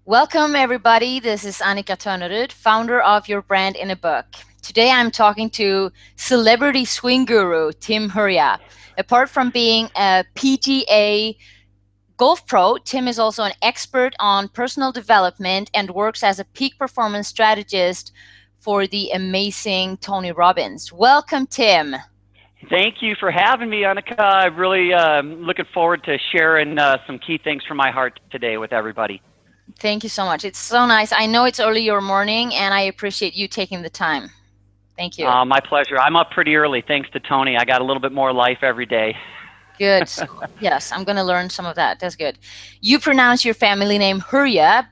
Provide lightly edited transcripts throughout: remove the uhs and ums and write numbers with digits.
Welcome, everybody. This is Annica Törneryd, founder of Your Brand in a Book. Today, I'm talking to celebrity swing guru Tim Hurja. Apart from being a PGA golf pro, Tim is also an expert on personal development and works as a peak performance strategist for the amazing Tony Robbins. Welcome, Tim. Thank you for having me, Annika. I'm really looking forward to sharing some key things from my heart today with everybody. Thank you so much. It's so nice. I know it's early your morning, and I appreciate you taking the time. Thank you. My pleasure. I'm up pretty early, thanks to Tony. I got a little bit more life every day. Good. Yes, I'm going to learn some of that. That's good. You pronounce your family name Hurja,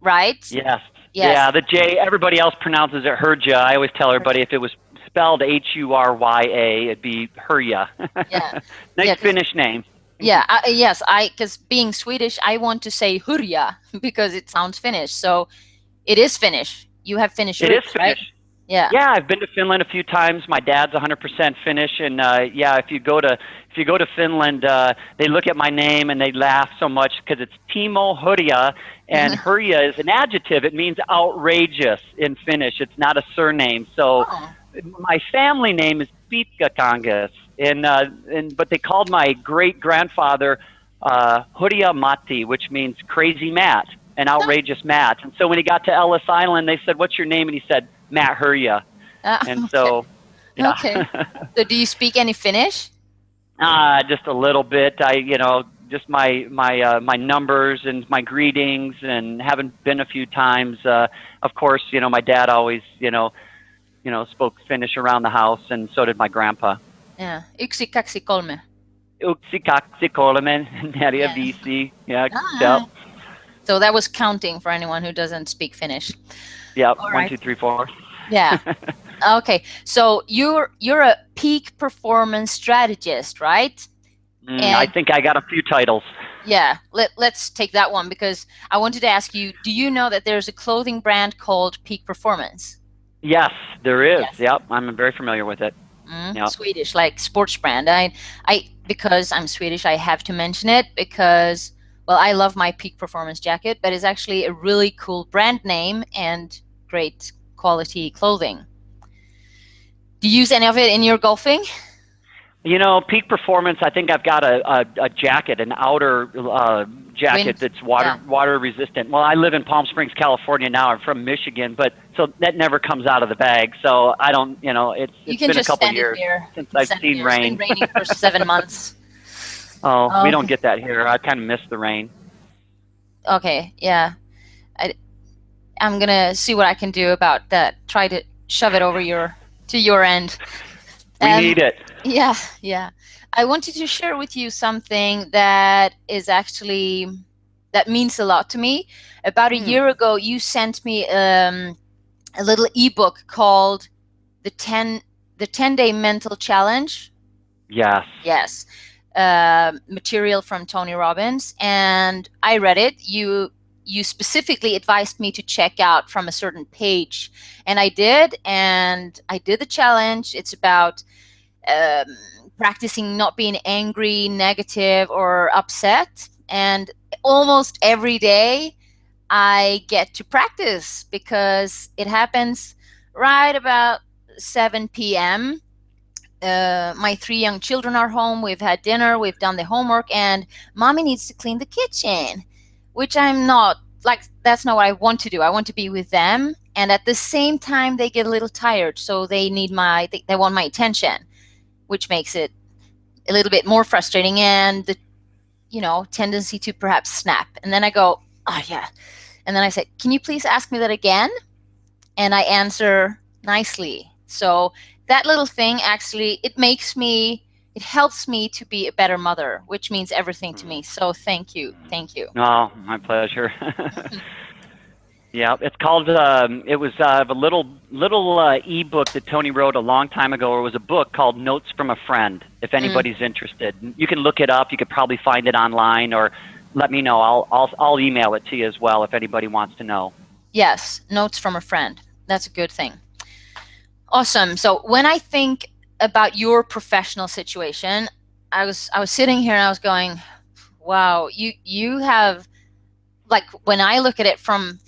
right? Yes. Yes. Yeah, the J, everybody else pronounces it Hurja. I always tell everybody if it was spelled Hurya, it'd be Hurja. Yeah. Nice Finnish name. Yeah, yes, because being Swedish, I want to say Hurja because it sounds Finnish. So it is Finnish. You have Finnish roots, It is Finnish. Right? Yeah. Yeah, I've been to Finland a few times. My dad's 100% Finnish, and yeah, if you go to Finland, they look at my name and they laugh so much because it's Timo Hurja, and Hurja is an adjective. It means outrageous in Finnish. It's not a surname. So my family name is Pitkäkangas. But they called my great-grandfather Hurja Matti, which means crazy Matt, an outrageous Matt. And so when he got to Ellis Island, they said, "What's your name?" And he said, Matt Hurja. And so, yeah. Okay. So do you speak any Finnish? Just a little bit. Just my numbers and my greetings, and haven't been a few times. Of course, my dad always, spoke Finnish around the house, and so did my grandpa. Yeah. 1, 2, 3. 1, 2, 3, 4, 5. Yeah. Yep. So that was counting for anyone who doesn't speak Finnish. Yep. All 1, 2, 3, 4. Yeah. Okay. So you're a peak performance strategist, right? I think I got a few titles. Yeah. Let's take that one because I wanted to ask you, do you know that there's a clothing brand called Peak Performance? Yes, there is. Yes. Yep. I'm very familiar with it. Yep. Swedish, like sports brand. Because I'm Swedish, I have to mention it because, well, I love my Peak Performance jacket, but it's actually a really cool brand name and great quality clothing. Do you use any of it in your golfing? Peak Performance, I think I've got a jacket, an outer jacket that's water resistant. Well, I live in Palm Springs, California now. I'm from Michigan, but so that never comes out of the bag. So I don't, it's been a couple years since I've seen rain. It's been raining for 7 months. Oh, we don't get that here. I kind of miss the rain. Okay, yeah. I'm going to see what I can do about that. Try to shove it over to your end. We need it. Yeah, yeah. I wanted to share with you something that means a lot to me. About a year ago, you sent me a little ebook called the 10-Day Mental Challenge. Yes. Yes. Material from Tony Robbins, and I read it. You specifically advised me to check out from a certain page, and I did the challenge. It's about practicing not being angry, negative, or upset, and almost every day I get to practice because it happens right about 7 p.m. My 3 young children are home. We've had dinner, we've done the homework, and mommy needs to clean the kitchen, which I'm not, that's not what I want to do. I want to be with them, and at the same time they get a little tired, so they want my attention, which makes it a little bit more frustrating and the tendency to perhaps snap. And then I go, oh yeah, and then I say, can you please ask me that again? And I answer nicely. So that little thing actually, it helps me to be a better mother, which means everything to me. So thank you. Oh, my pleasure. Yeah, it's called. It was a little ebook that Tony wrote a long time ago. It was a book called Notes from a Friend. If anybody's interested, you can look it up. You could probably find it online, or let me know. I'll email it to you as well if anybody wants to know. Yes, Notes from a Friend. That's a good thing. Awesome. So when I think about your professional situation, I was sitting here and I was going, wow, you have like when I look at it from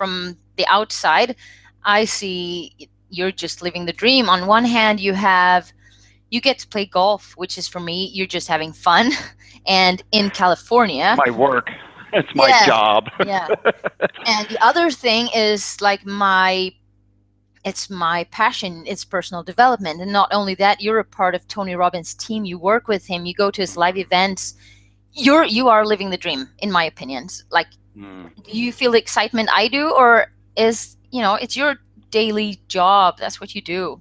the outside, I see you're just living the dream. On one hand, you get to play golf, which is, for me, you're just having fun. And in California, My work. It's my yeah, job. yeah. And the other thing is like it's my passion, it's personal development. And not only that, you're a part of Tony Robbins' team. You work with him, you go to his live events. You are living the dream, in my opinion. Like, do you feel the excitement I do, or is, it's your daily job, that's what you do?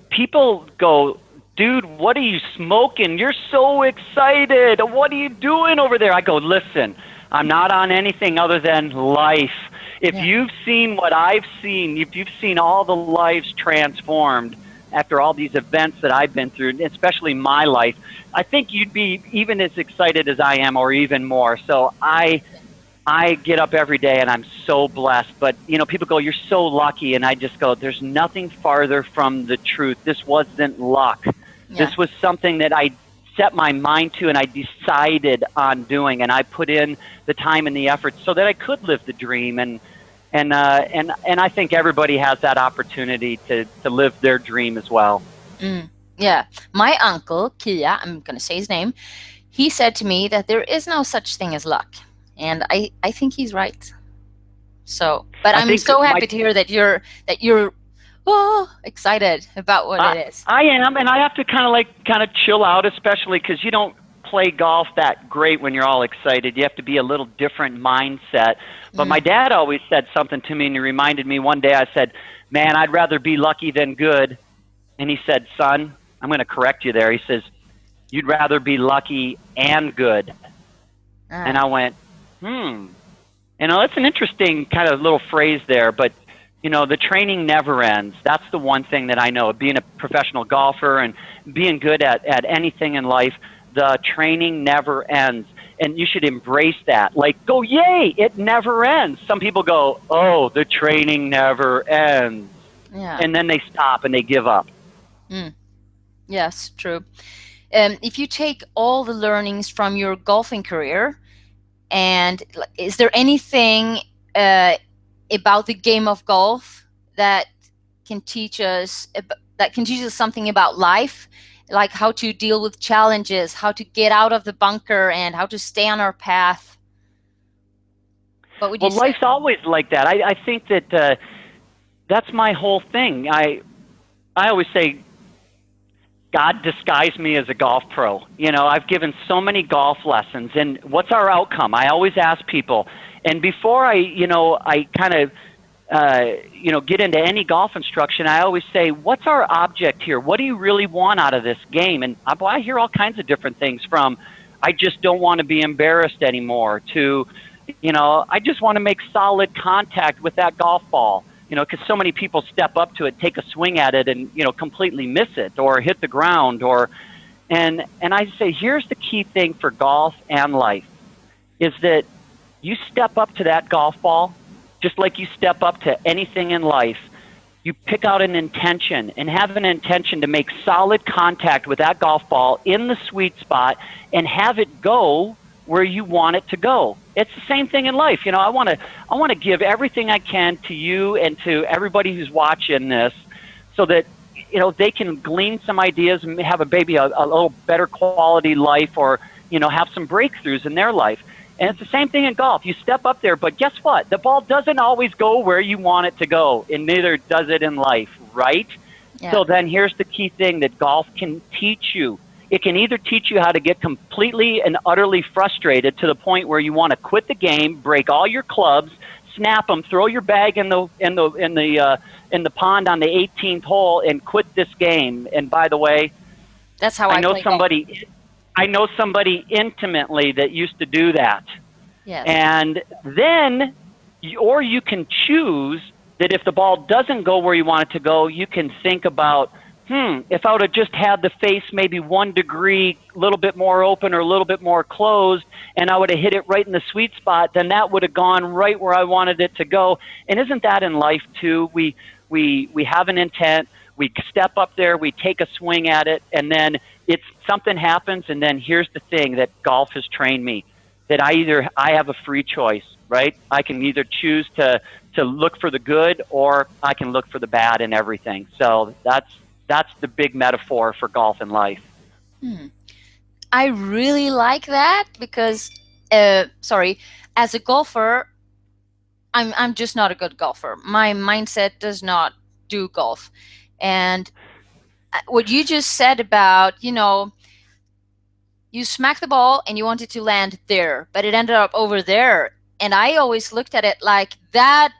People go, dude, what are you smoking? You're so excited. What are you doing over there? I go, listen, I'm not on anything other than life. If you've seen what I've seen, if you've seen all the lives transformed after all these events that I've been through, especially my life, I think you'd be even as excited as I am, or even more. So I get up every day and I'm so blessed. But, people go, you're so lucky. And I just go, there's nothing farther from the truth. This wasn't luck. Yeah. This was something that I set my mind to and I decided on doing. And I put in the time and the effort so that I could live the dream. And I think everybody has that opportunity to live their dream as well. Yeah. My uncle, Kia, I'm going to say his name, he said to me that there is no such thing as luck. And I think he's right. So, but I'm so happy to hear that you're excited about what it is. I am, and I have to kind of chill out, especially because you don't play golf that great when you're all excited. You have to be a little different mindset. But my dad always said something to me, and he reminded me one day. I said, "Man, I'd rather be lucky than good." And he said, "Son, I'm going to correct you there." He says, "You'd rather be lucky and good." And I went, that's an interesting kind of little phrase there, but the training never ends. That's the one thing that I know. Being a professional golfer and being good at anything in life, the training never ends. And you should embrace that. Like, go, yay, it never ends. Some people go, oh, the training never ends. Yeah. And then they stop and they give up. Yes, true. If you take all the learnings from your golfing career, and is there anything about the game of golf that can teach us something about life, like how to deal with challenges, how to get out of the bunker, and how to stay on our path? What would you say? Life's always like that. I think that that's my whole thing. I always say, God disguised me as a golf pro. I've given so many golf lessons, and what's our outcome? I always ask people, and before I kind of, get into any golf instruction, I always say, what's our object here? What do you really want out of this game? And I hear all kinds of different things, from, I just don't want to be embarrassed anymore, to, I just want to make solid contact with that golf ball. Because so many people step up to it, take a swing at it, and completely miss it or hit the ground. And I say, here's the key thing for golf and life, is that you step up to that golf ball just like you step up to anything in life. You pick out an intention and have an intention to make solid contact with that golf ball in the sweet spot and have it go where you want it to go. It's the same thing in life. I want to give everything I can to you and to everybody who's watching this, so that they can glean some ideas and have a little better quality life, or have some breakthroughs in their life. And it's the same thing in golf. You step up there, but guess what? The ball doesn't always go where you want it to go, and neither does it in life, right? Yeah. So then here's the key thing that golf can teach you. It can either teach you how to get completely and utterly frustrated to the point where you want to quit the game, break all your clubs, snap them, throw your bag in the pond on the 18th hole, and quit this game. And by the way, that's how I know somebody. Golf. I know somebody intimately that used to do that. Yes. And then, or you can choose that if the ball doesn't go where you want it to go, you can think about, if I would have just had the face maybe 1 degree, a little bit more open or a little bit more closed, and I would have hit it right in the sweet spot, then that would have gone right where I wanted it to go. And isn't that in life too? We have an intent, we step up there, we take a swing at it, and then something happens, and then here's the thing that golf has trained me. that I have a free choice, right? I can either choose to look for the good, or I can look for the bad in everything. So that's the big metaphor for golf and life. Hmm. I really like that because, sorry, as a golfer, I'm just not a good golfer. My mindset does not do golf, and what you just said about, you smacked the ball and you wanted to land there, but it ended up over there. And I always looked at it like that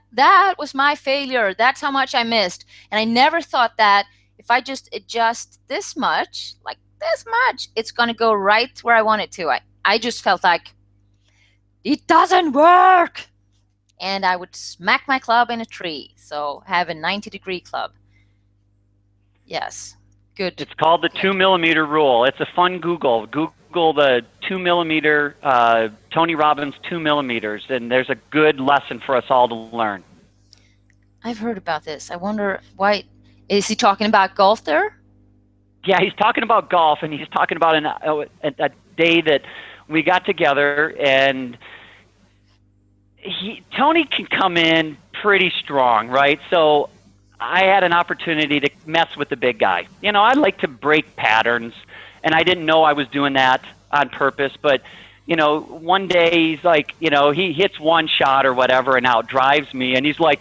was my failure. That's how much I missed. And I never thought that if I just adjust this much, like this much, it's going to go right where I want it to. I just felt like it doesn't work. And I would smack my club in a tree. So have a 90-degree club. Yes. Good. It's called the 2mm rule. It's a fun Google. Google the 2mm, Tony Robbins 2mm, and there's a good lesson for us all to learn. I've heard about this. I wonder why. Is he talking about golf there? Yeah, he's talking about golf, and he's talking about a day that we got together, and Tony can come in pretty strong, right? So I had an opportunity to mess with the big guy. I like to break patterns, and I didn't know I was doing that on purpose. But, one day he's like, he hits one shot or whatever and outdrives me, and he's like,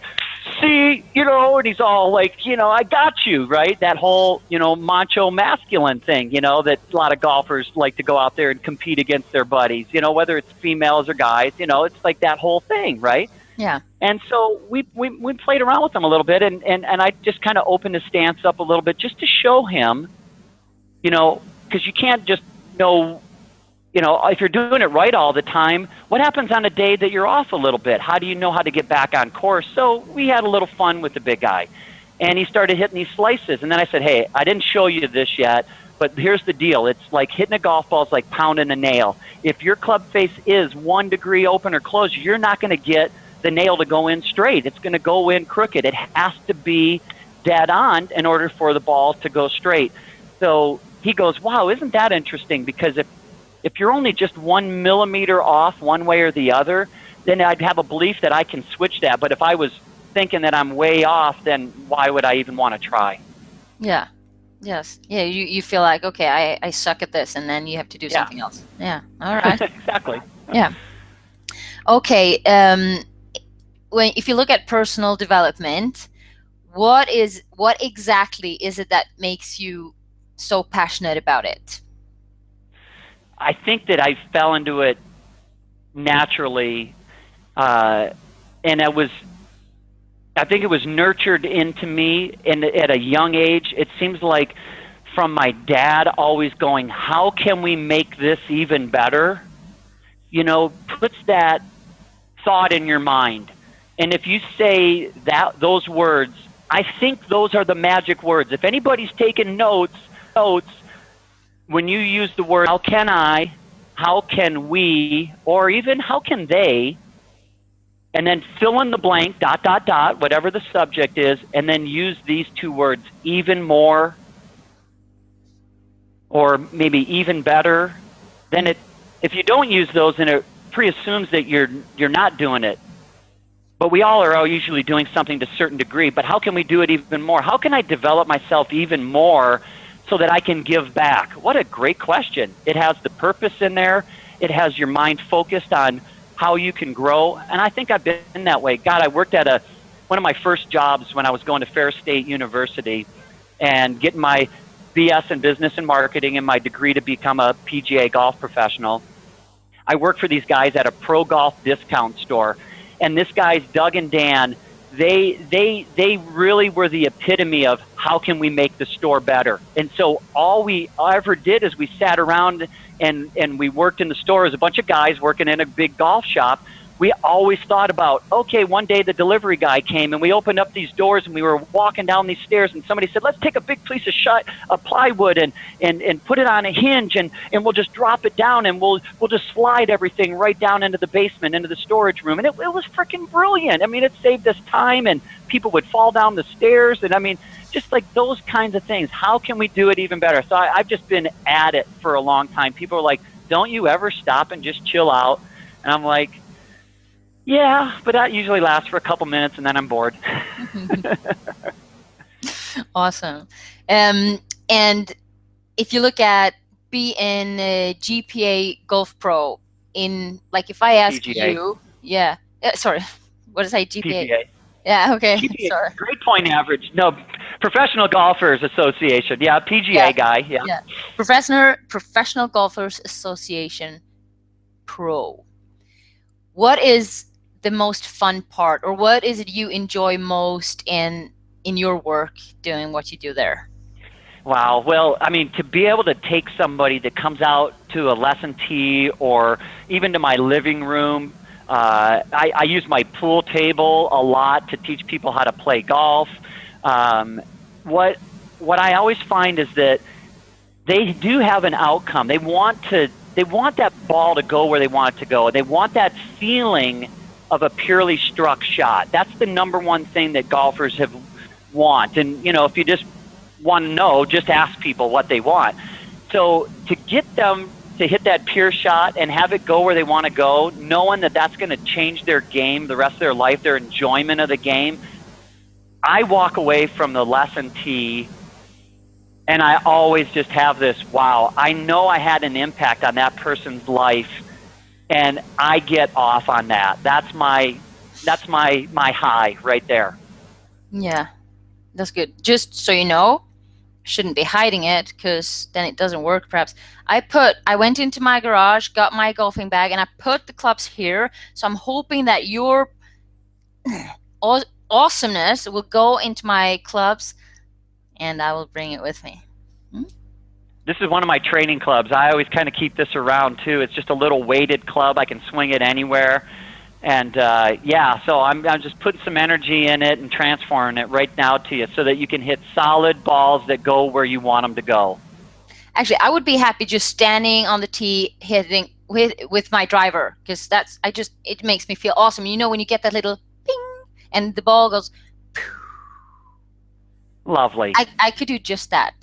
see, and he's all like, I got you, right? That whole, macho masculine thing, that a lot of golfers like to go out there and compete against their buddies, whether it's females or guys, it's like that whole thing, right? Yeah. And so we played around with him a little bit, and I just kind of opened his stance up a little bit just to show him, because you can't just know, if you're doing it right all the time, what happens on a day that you're off a little bit? How do you know how to get back on course? So we had a little fun with the big guy, and he started hitting these slices. And then I said, hey, I didn't show you this yet, but here's the deal. It's like hitting a golf ball is like pounding a nail. If your club face is 1 degree open or closed, you're not going to get the nail to go in straight. It's going to go in crooked. It has to be dead on in order for the ball to go straight. So he goes, wow, isn't that interesting? Because if you're only just 1 millimeter off one way or the other, then I'd have a belief that I can switch that. But if I was thinking that I'm way off, then why would I even want to try? Yeah. Yes. Yeah. You feel like, okay, I suck at this, and then you have to do something else. Yeah. All right. Exactly. Yeah. Okay. If you look at personal development, what exactly is it that makes you so passionate about it? I think that I fell into it naturally, and I think it was nurtured into me at a young age. It seems like from my dad always going, how can we make this even better? Puts that thought in your mind. And if you say those words, I think those are the magic words. If anybody's taking notes, when you use the word, how can I, how can we, or even how can they, and then fill in the blank, ... whatever the subject is, and then use these 2 words, even more, or maybe even better, then if you don't use those, then it preassumes that you're not doing it. But we all are usually doing something to a certain degree. But how can we do it even more? How can I develop myself even more so that I can give back? What a great question. It has the purpose in there. It has your mind focused on how you can grow. And I think I've been that way. God, I worked at one of my first jobs when I was going to Fair State University and getting my BS in business and marketing and my degree to become a PGA golf professional. I worked for these guys at a pro golf discount store. And this guy's Doug and Dan, they really were the epitome of how can we make the store better. And so all we ever did is we sat around and we worked in the store as a bunch of guys working in a big golf shop. We always thought about, okay, one day the delivery guy came and we opened up these doors and we were walking down these stairs and somebody said, let's take a big piece of plywood and put it on a hinge and we'll just drop it down and we'll just slide everything right down into the basement, into the storage room. And it was freaking brilliant. I mean, it saved us time and people would fall down the stairs. And I mean, just like those kinds of things. How can we do it even better? So I've just been at it for a long time. People are like, don't you ever stop and just chill out? And I'm like, yeah, but that usually lasts for a couple minutes and then I'm bored. Awesome. And if you look at being a GPA Golf Pro, in like if I ask PGA. you, yeah, sorry, what did I say? GPA? PGA. Yeah, okay, PGA. sorry. Great point average. No, Professional Golfers Association. Yeah, Yeah, PGA guy. Yeah. yeah. Professional Golfers Association Pro. What is the most fun part, or what is it you enjoy most in your work doing what you do there? Wow. Well, I mean, to be able to take somebody that comes out to a lesson tee or even to my living room, I use my pool table a lot to teach people how to play golf. Um, what what I always find is that they do have an outcome. They want that ball to go where they want it to go. They want that feeling of a purely struck shot. That's the number one thing that golfers have want. And if you just want to know, just ask people what they want. So to get them to hit that pure shot and have it go where they want to go, knowing that that's going to change their game, the rest of their life, their enjoyment of the game, I walk away from the lesson tee and I always just have this, wow, I know I had an impact on that person's life and I get off on that. That's my high right there. Yeah, that's good. Just so you know, shouldn't be hiding it because then it doesn't work perhaps. I went into my garage, got my golfing bag, and I put the clubs here. So I'm hoping that your awesomeness will go into my clubs and I will bring it with me. This is one of my training clubs. I always kind of keep this around too. It's just a little weighted club. I can swing it anywhere. And yeah, so I'm just putting some energy in it and transferring it right now to you so that you can hit solid balls that go where you want them to go. Actually, I would be happy just standing on the tee hitting with my driver because it makes me feel awesome. You know when you get that little ping and the ball goes. Lovely. I could do just that.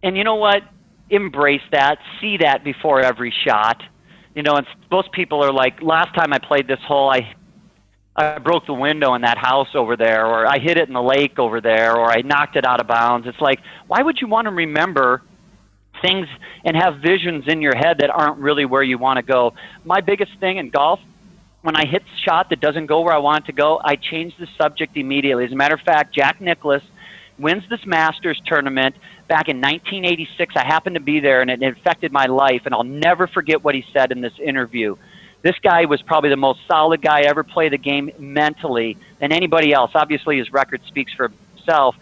And you know what? Embrace that. See that before every shot. And most people are like, last time I played this hole, I broke the window in that house over there, or I hit it in the lake over there, or I knocked it out of bounds. It's like, why would you want to remember things and have visions in your head that aren't really where you want to go? My biggest thing in golf, when I hit a shot that doesn't go where I want it to go, I change the subject immediately. As a matter of fact, Jack Nicklaus wins this Masters tournament back in 1986. I happened to be there, and it affected my life, and I'll never forget what he said in this interview. This guy was probably the most solid guy ever played the game mentally than anybody else. Obviously, his record speaks for himself,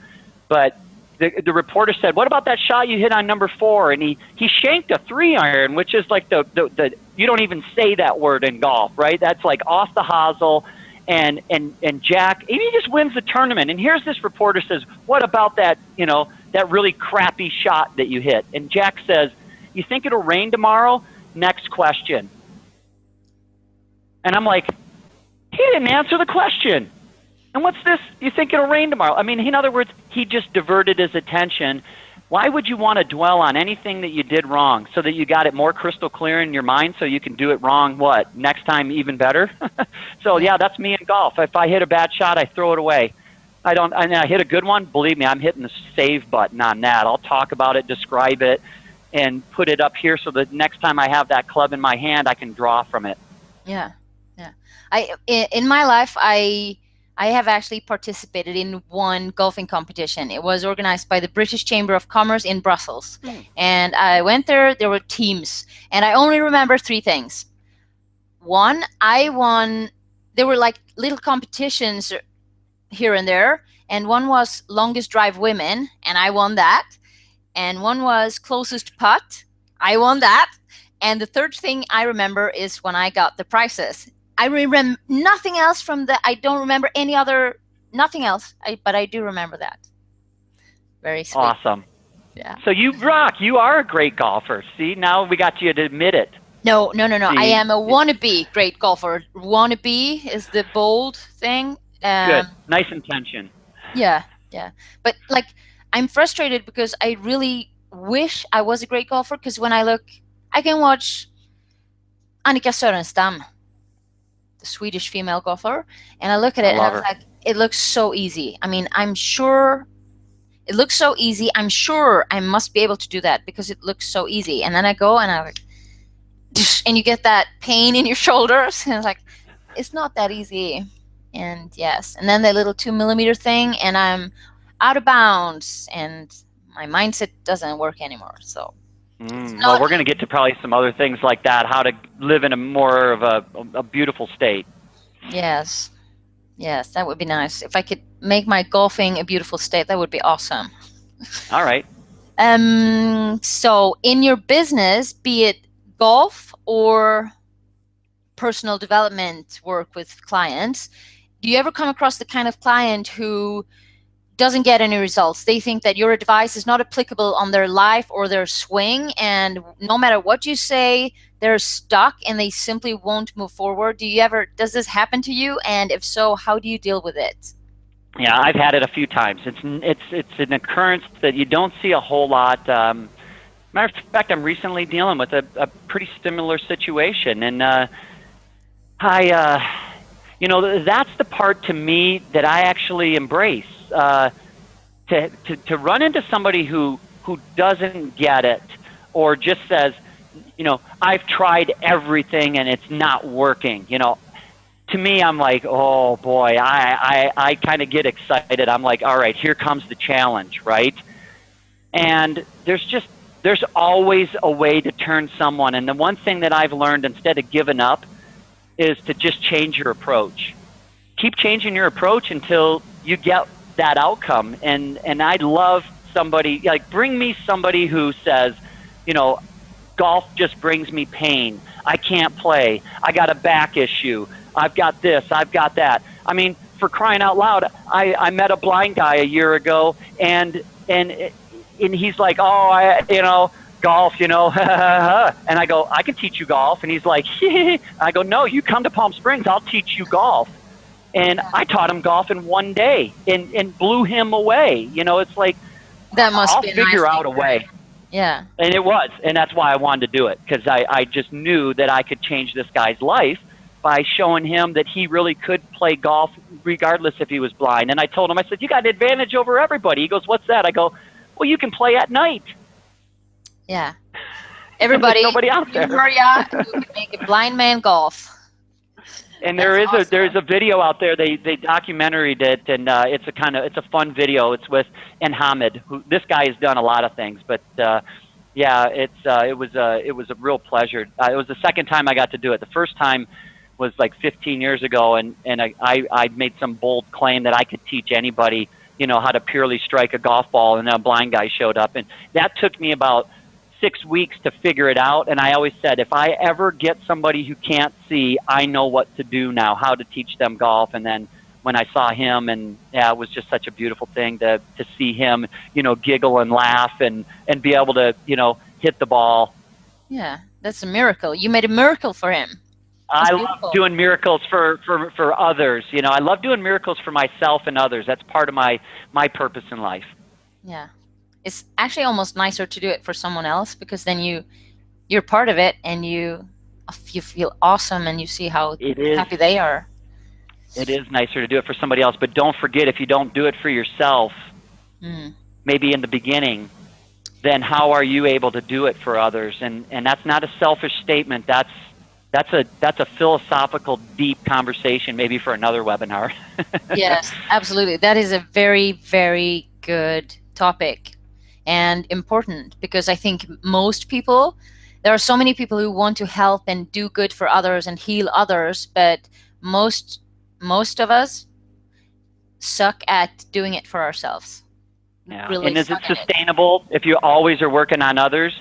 but the reporter said, "What about that shot you hit on number 4?" And he shanked a 3-iron, which is like the you don't even say that word in golf, right? That's like off the hosel. And Jack, he just wins the tournament. And here's this reporter says, "What about that, that really crappy shot that you hit?" And Jack says, "You think it'll rain tomorrow? Next question." And I'm like, he didn't answer the question. And what's this? You think it'll rain tomorrow? I mean, in other words, he just diverted his attention. Why would you want to dwell on anything that you did wrong so that you got it more crystal clear in your mind so you can do it wrong, next time even better? So, yeah, that's me in golf. If I hit a bad shot, I throw it away. And I hit a good one, believe me, I'm hitting the save button on that. I'll talk about it, describe it, and put it up here so that next time I have that club in my hand, I can draw from it. Yeah, yeah. In my life, I have actually participated in one golfing competition. It was organized by the British Chamber of Commerce in Brussels. And I went there. There were teams. And I only remember 3 things. One, I won. There were like little competitions here and there. And one was longest drive women. And I won that. And one was closest putt. I won that. And the third thing I remember is when I got the prizes. I remember nothing else from that. I don't remember nothing else, but I do remember that. Very sweet. Awesome. Yeah. So you rock. You are a great golfer. See, now we got you to admit it. No. I am a wannabe great golfer. Wannabe is the bold thing. Good. Nice intention. Yeah. But I'm frustrated because I really wish I was a great golfer because when I look, I can watch Annica Törneryd, the Swedish female golfer, and I look at I it and I love was her. like, it looks so easy. I mean, I'm sure it looks so easy. I'm sure I must be able to do that because it looks so easy. And then I go and I like, and you get that pain in your shoulders, and it's like, it's not that easy. And yes, and then the little 2 millimeter thing, and I'm out of bounds, and my mindset doesn't work anymore. So it's Well, not. we're going to get to probably some other things like that, how to live in a more of a beautiful state. Yes, yes, that would be nice. If I could make my golfing a beautiful state, that would be awesome. All right. So in your business, be it golf or personal development work with clients, do you ever come across the kind of client who doesn't get any results? They think that your advice is not applicable on their life or their swing, and no matter what you say, they're stuck and they simply won't move forward. Does this happen to you? And if so, how do you deal with it? Yeah, I've had it a few times. It's an occurrence that you don't see a whole lot. Matter of fact, I'm recently dealing with a pretty similar situation, and that's the part to me that I actually embrace. To run into somebody who doesn't get it, or just says, I've tried everything and it's not working. To me, I'm like, oh boy, I kind of get excited. I'm like, all right, here comes the challenge, right? And there's always a way to turn someone. And the one thing that I've learned, instead of giving up, is to just change your approach. Keep changing your approach until you get that outcome. And I love somebody, like, bring me somebody who says, golf just brings me pain. I can't play. I got a back issue. I've got this. I've got that. I mean, for crying out loud, I met a blind guy a year ago, and he's like, golf, and I go, I can teach you golf. And he's like, I go, no, you come to Palm Springs, I'll teach you golf. And I taught him golf in one day and blew him away. It's like, That must I'll be a nice figure thing. out a way. Yeah. And it was. And that's why I wanted to do it, because I just knew that I could change this guy's life by showing him that he really could play golf regardless if he was blind. And I told him, I said, you got an advantage over everybody. He goes, what's that? I go, well, you can play at night. Yeah. Everybody, There's nobody out there. Tim Hurja, who can make a blind man golf. And That's awesome. there's a video out there. They documentaried it, and it's a fun video. It's with Hamid, who, this guy has done a lot of things, but yeah, it was a real pleasure. It was the second time I got to do it. The first time was like 15 years ago, and I made some bold claim that I could teach anybody, how to purely strike a golf ball, and a blind guy showed up, and that took me about 6 weeks to figure it out. And I always said, if I ever get somebody who can't see, I know what to do now, how to teach them golf. And then when I saw him, and yeah, it was just such a beautiful thing to see him, giggle and laugh and be able to, hit the ball. Yeah, that's a miracle. You made a miracle for him. That's I beautiful. love doing miracles for others. I love doing miracles for myself and others. That's part of my purpose in life. Yeah. It's actually almost nicer to do it for someone else, because then you're part of it, and you feel awesome, and you see how happy they are. It is nicer to do it for somebody else, but don't forget, if you don't do it for yourself, maybe in the beginning, then how are you able to do it for others? And that's not a selfish statement. That's a philosophical, deep conversation, maybe for another webinar. Yes, absolutely. That is a very, very good topic, and important, because I think there are so many people who want to help and do good for others and heal others, but most of us suck at doing it for ourselves. Yeah. Really. And is it sustainable if you always are working on others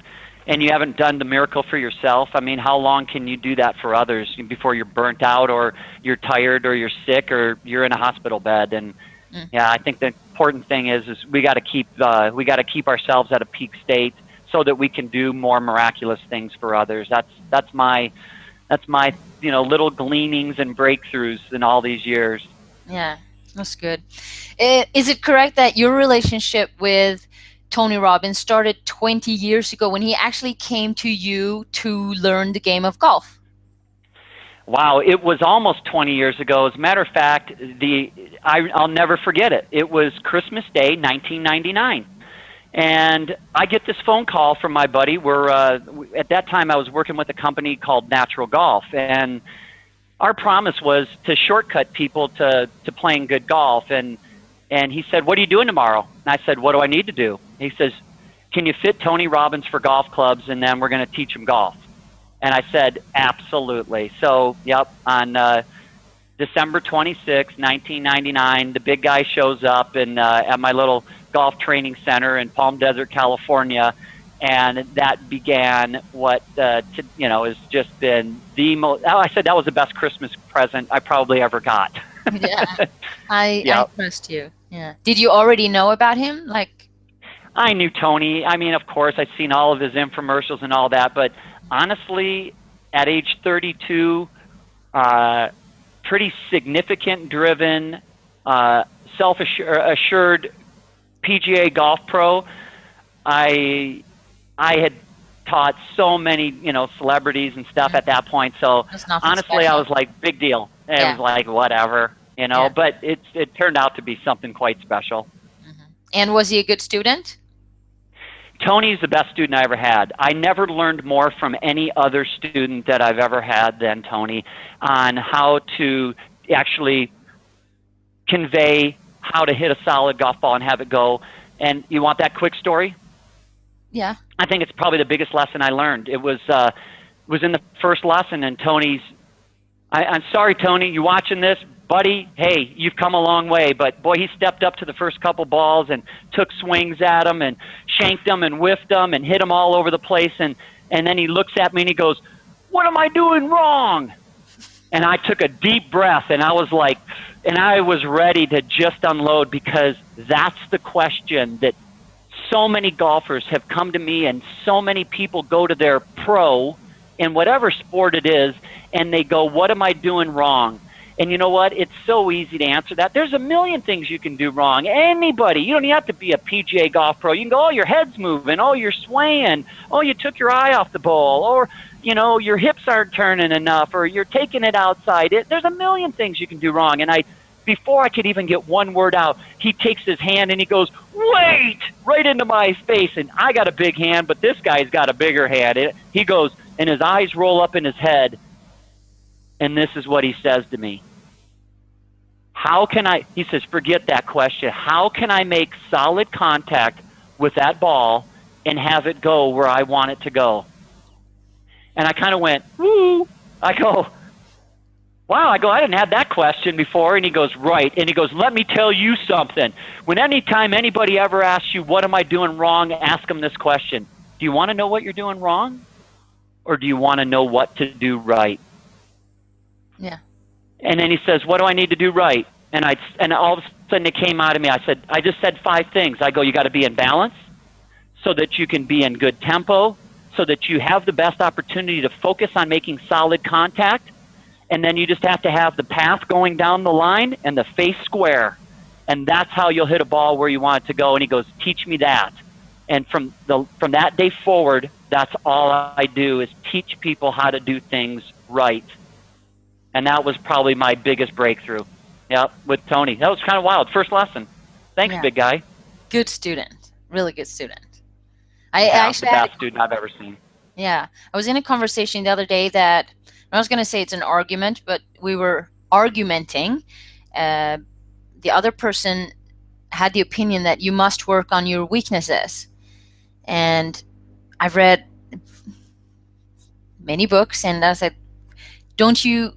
and you haven't done the miracle for yourself? I mean, how long can you do that for others before you're burnt out, or you're tired, or you're sick, or you're in a hospital bed? And yeah, I think the important thing is we got to keep ourselves at a peak state so that we can do more miraculous things for others. That's my little gleanings and breakthroughs in all these years. Yeah, that's good. Is it correct that your relationship with Tony Robbins started 20 years ago, when he actually came to you to learn the game of golf? Wow, it was almost 20 years ago. As a matter of fact, I'll never forget it. It was Christmas Day, 1999. And I get this phone call from my buddy. At that time I was working with a company called Natural Golf, and our promise was to shortcut people to playing good golf. And he said, "What are you doing tomorrow?" And I said, "What do I need to do?" He says, "Can you fit Tony Robbins for golf clubs, and then we're going to teach him golf?" And I said, "Absolutely." So, yep, on December 26, 1999, the big guy shows up at my little golf training center in Palm Desert, California, and that began what has just been the most. I said that was the best Christmas present I probably ever got. Yeah, I Yep. trust you. Yeah. Did you already know about him? Like, I knew Tony. I mean, of course, I'd seen all of his infomercials and all that, but honestly, at age 32, pretty significant, driven, self-assured PGA golf pro. I had taught so many, celebrities and stuff at that point. So that's nothing honestly, I special. was like, big deal. It Yeah. was like whatever, Yeah. But it turned out to be something quite special. And was he a good student? Tony's the best student I ever had. I never learned more from any other student that I've ever had than Tony on how to actually convey how to hit a solid golf ball and have it go. And you want that quick story? Yeah. I think it's probably the biggest lesson I learned. It was in the first lesson, and I'm sorry, Tony, you watching this? Buddy, hey, you've come a long way. But, boy, he stepped up to the first couple balls and took swings at them and shanked them and whiffed them and hit them all over the place. And then he looks at me and he goes, "What am I doing wrong?" And I took a deep breath, and I was ready to just unload, because that's the question that so many golfers have come to me, and so many people go to their pro in whatever sport it is, and they go, "What am I doing wrong?" And you know what? It's so easy to answer that. There's a million things you can do wrong. Anybody. You don't even have to be a PGA golf pro. You can go, "Oh, your head's moving. Oh, you're swaying. Oh, you took your eye off the ball. Or, your hips aren't turning enough, or you're taking it outside." There's a million things you can do wrong. And before I could even get one word out, he takes his hand and he goes, "Wait!" right into my face. And I got a big hand, but this guy's got a bigger hand. He goes, and his eyes roll up in his head. And this is what he says to me. He says, "Forget that question. How can I make solid contact with that ball and have it go where I want it to go?" And I kind of went, "Woo." I go, "Wow." I didn't have that question before. And he goes, "Right." And he goes, "Let me tell you something. Anytime anybody ever asks you, what am I doing wrong, ask them this question. Do you want to know what you're doing wrong? Or do you want to know what to do right?" Yeah. And then he says, "What do I need to do right?" And all of a sudden it came out of me. I just said 5 things. I go, "You got to be in balance so that you can be in good tempo, so that you have the best opportunity to focus on making solid contact. And then you just have to have the path going down the line and the face square. And that's how you'll hit a ball where you want it to go." And he goes, "Teach me that." And from that day forward, that's all I do, is teach people how to do things right. And that was probably my biggest breakthrough. Yep, with Tony. That was kind of wild. First lesson. Thanks, Yeah. big guy. Good student. Really good student. The best student I've ever seen. Yeah. I was in a conversation the other day that, I was going to say it's an argument, but we were argumenting. The other person had the opinion that you must work on your weaknesses. And I've read many books, and I said, don't you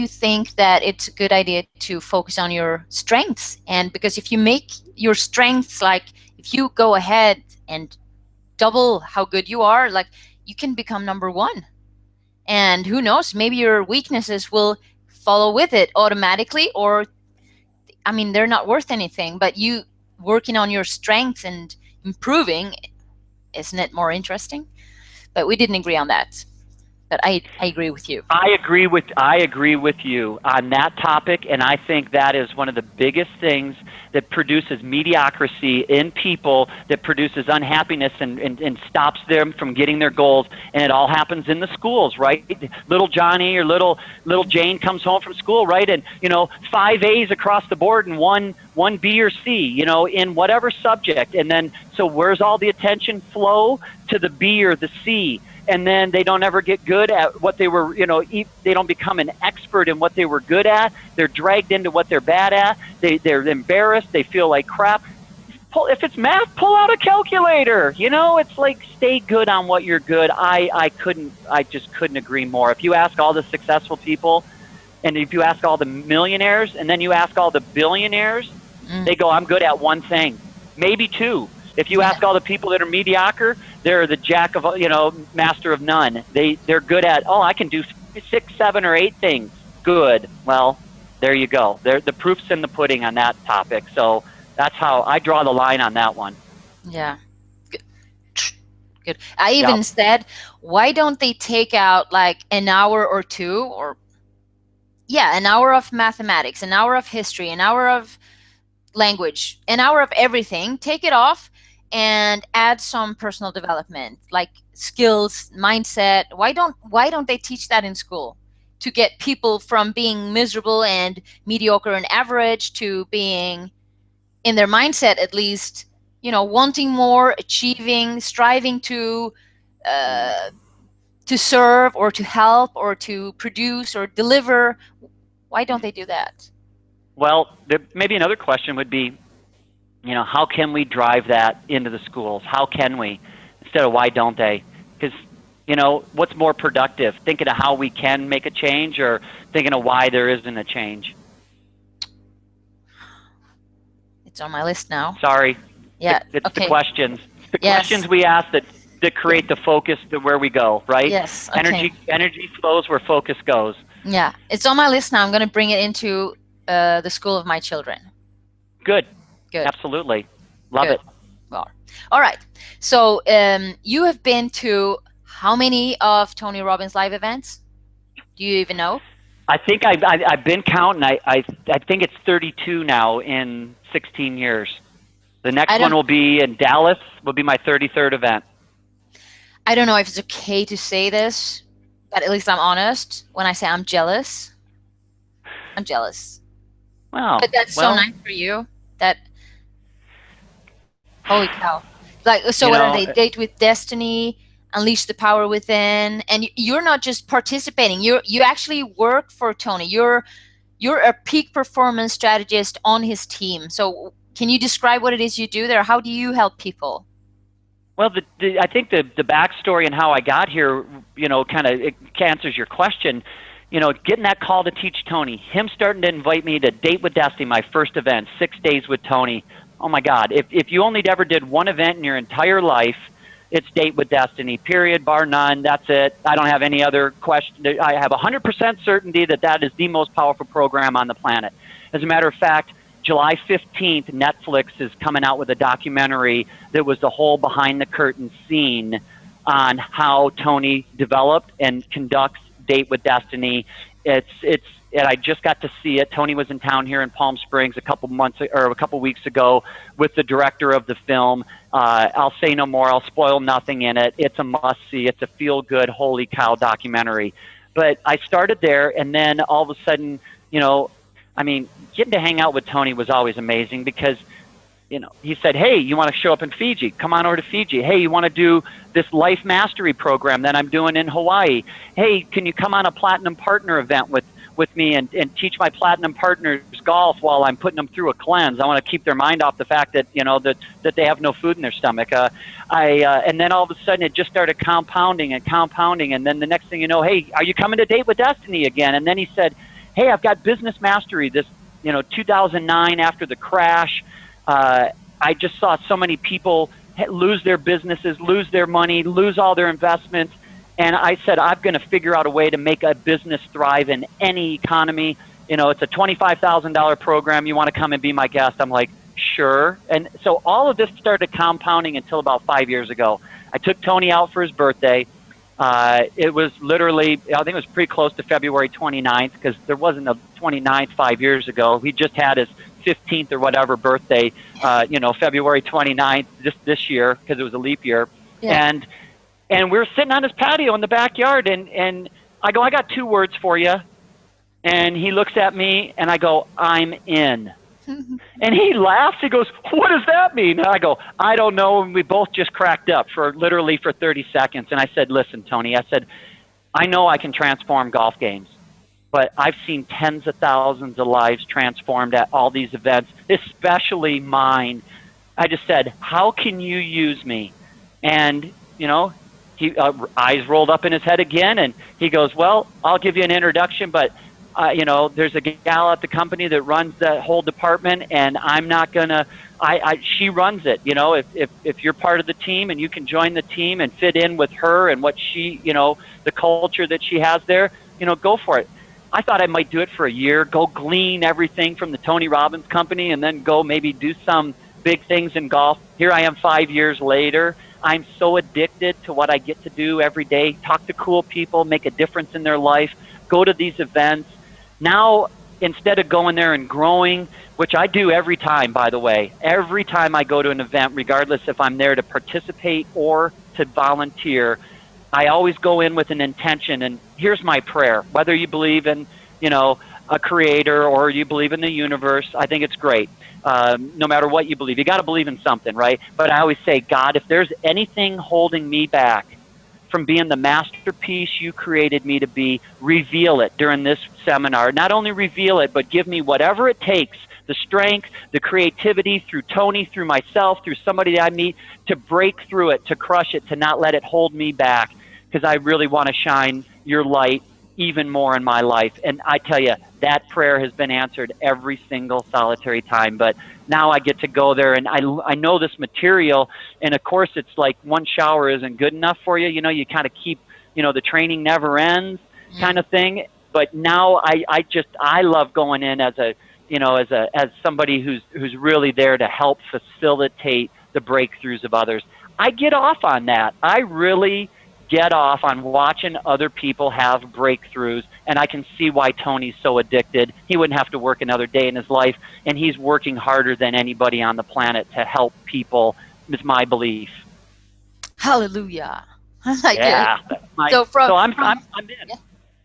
think that it's a good idea to focus on your strengths? And because if you make your strengths, like if you go ahead and double how good you are, like you can become number 1. And who knows, maybe your weaknesses will follow with it automatically, or they're not worth anything, but you working on your strengths and improving, isn't it more interesting? But we didn't agree on that. But I agree with you. I agree with you on that topic, and I think that is one of the biggest things that produces mediocrity in people, that produces unhappiness and stops them from getting their goals. And it all happens in the schools, right? Little Johnny or little Jane comes home from school, right? And 5 A's across the board and one B or C, in whatever subject. And then so where's all the attention flow? To the B or the C. And then they don't ever get good at what they were, they don't become an expert in what they were good at. They're dragged into what they're bad at. They're embarrassed. They feel like crap. If it's math, pull out a calculator. It's like, stay good on what you're good. I just couldn't agree more. If you ask all the successful people, and if you ask all the millionaires, and then you ask all the billionaires, they go, I'm good at one thing, maybe two. If you ask all the people that are mediocre, they're the jack of, master of none. They're good at, I can do 6, 7, or 8 things. Good. Well, there you go. The proof's in the pudding on that topic. So that's how I draw the line on that one. Yeah. Good. I even said, why don't they take out like an hour or two, or an hour of mathematics, an hour of history, an hour of language, an hour of everything, take it off and add some personal development, like skills, mindset. Why don't they teach that in school to get people from being miserable and mediocre and average to being, in their mindset at least, wanting more, achieving, striving to serve or to help or to produce or deliver? Why don't they do that? Well, maybe another question would be, how can we drive that into the schools? How can we, instead of why don't they? Because, what's more productive? Thinking of how we can make a change, or thinking of why there isn't a change? It's on my list now. Sorry. Yeah. It's okay. The questions. The questions we ask that create the focus to where we go, right? Yes. Okay. Energy flows where focus goes. Yeah. It's on my list now. I'm going to bring it into the school of my children. Good. Good. Absolutely. Love it. Well, all right. So you have been to how many of Tony Robbins' live events? Do you even know? I think I've been counting. I think it's 32 now in 16 years. The next one will be in Dallas. Will be my 33rd event. I don't know if it's okay to say this, but at least I'm honest when I say I'm jealous. I'm jealous. Wow. But that's so nice for you. That, holy cow. Like, so what are they? Date with Destiny, Unleash the Power Within, and you're not just participating. You actually work for Tony. You're a peak performance strategist on his team. So can you describe what it is you do there? How do you help people? Well, I think the backstory and how I got here, kind of answers your question. Getting that call to teach Tony, him starting to invite me to Date with Destiny, my first event, 6 days with Tony. Oh my God, if you only ever did one event in your entire life, it's Date with Destiny, period, bar none. That's it. I don't have any other question. I have 100% certainty that is the most powerful program on the planet. As a matter of fact, July 15th, Netflix is coming out with a documentary that was the whole behind the curtain scene on how Tony developed and conducts Date with Destiny. And I just got to see it. Tony was in town here in Palm Springs a couple weeks ago with the director of the film. I'll say no more. I'll spoil nothing in it. It's a must-see. It's a feel-good, holy cow documentary. But I started there, and then all of a sudden, getting to hang out with Tony was always amazing because, he said, hey, you want to show up in Fiji? Come on over to Fiji. Hey, you want to do this life mastery program that I'm doing in Hawaii? Hey, can you come on a platinum partner event with me and teach my platinum partners golf while I'm putting them through a cleanse? I want to keep their mind off the fact that, that they have no food in their stomach. And then all of a sudden it just started compounding. And then the next thing you know, hey, are you coming to Date with Destiny again? And then he said, hey, I've got Business Mastery, this, 2009 after the crash. I just saw so many people lose their businesses, lose their money, lose all their investments. And I said, I'm going to figure out a way to make a business thrive in any economy. It's a $25,000 program. You want to come and be my guest? I'm like, sure. And so all of this started compounding until about 5 years ago. I took Tony out for his birthday. It was literally, I think it was pretty close to February 29th, because there wasn't a 29th 5 years ago. He just had his 15th or whatever birthday, February 29th this year, because it was a leap year. Yeah. And we were sitting on his patio in the backyard, and I go, I got 2 words for you. And he looks at me, and I go, I'm in. And he laughs. He goes, what does that mean? And I go, I don't know. And we both just cracked up for 30 seconds. And I said, listen, Tony, I said, I know I can transform golf games, but I've seen tens of thousands of lives transformed at all these events, especially mine. I just said, how can you use me? And, he eyes rolled up in his head again, and he goes, well, I'll give you an introduction, but there's a gal at the company that runs that whole department, and I'm not gonna. She runs it. If you're part of the team and you can join the team and fit in with her and what she, the culture that she has there, go for it. I thought I might do it for a year, go glean everything from the Tony Robbins company, and then go maybe do some big things in golf. Here I am 5 years later. I'm so addicted to what I get to do every day, talk to cool people, make a difference in their life, go to these events. Now, instead of going there and growing, which I do every time, by the way, every time I go to an event, regardless if I'm there to participate or to volunteer, I always go in with an intention. And here's my prayer. Whether you believe in, a creator or you believe in the universe, I think it's great. No matter what you believe, you got to believe in something, right? But I always say, God, if there's anything holding me back from being the masterpiece you created me to be, reveal it during this seminar. Not only reveal it, but give me whatever it takes, the strength, the creativity, through Tony, through myself, through somebody that I meet, to break through it, to crush it, to not let it hold me back, because I really want to shine your light even more in my life. And I tell you, that prayer has been answered every single solitary time. But now I get to go there, and I know this material, and of course it's like one shower isn't good enough for you. You kind of keep, the training never ends kind of thing. But now I love going in as as somebody who's really there to help facilitate the breakthroughs of others. I get off on that. I really get off on watching other people have breakthroughs, and I can see why Tony's so addicted. He wouldn't have to work another day in his life, and he's working harder than anybody on the planet to help people, is my belief. Hallelujah. I like Yeah. it. So I'm in.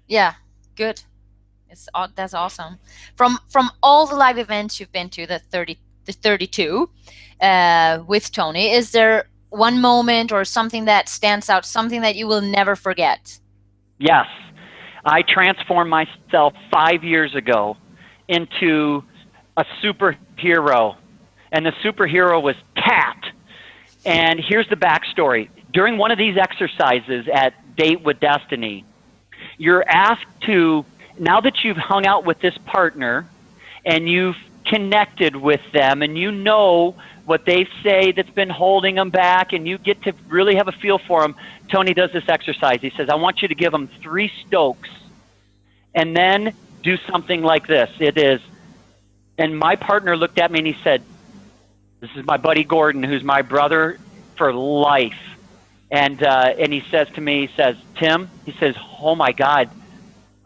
Yeah, good. That's awesome. From all the live events you've been to, the 32 with Tony, is there one moment or something that stands out, something that you will never forget? Yes. I transformed myself 5 years ago into a superhero, and the superhero was Cat. And here's the backstory. During one of these exercises at Date with Destiny, you're asked to, now that you've hung out with this partner and you've connected with them and you know what they say that's been holding them back, and you get to really have a feel for them, Tony does this exercise. He says, I want you to give them 3 stokes and then do something like this. It is, and my partner looked at me and he said, this is my buddy Gordon, who's my brother for life. And he says to me, he says, Tim, he says, oh my God,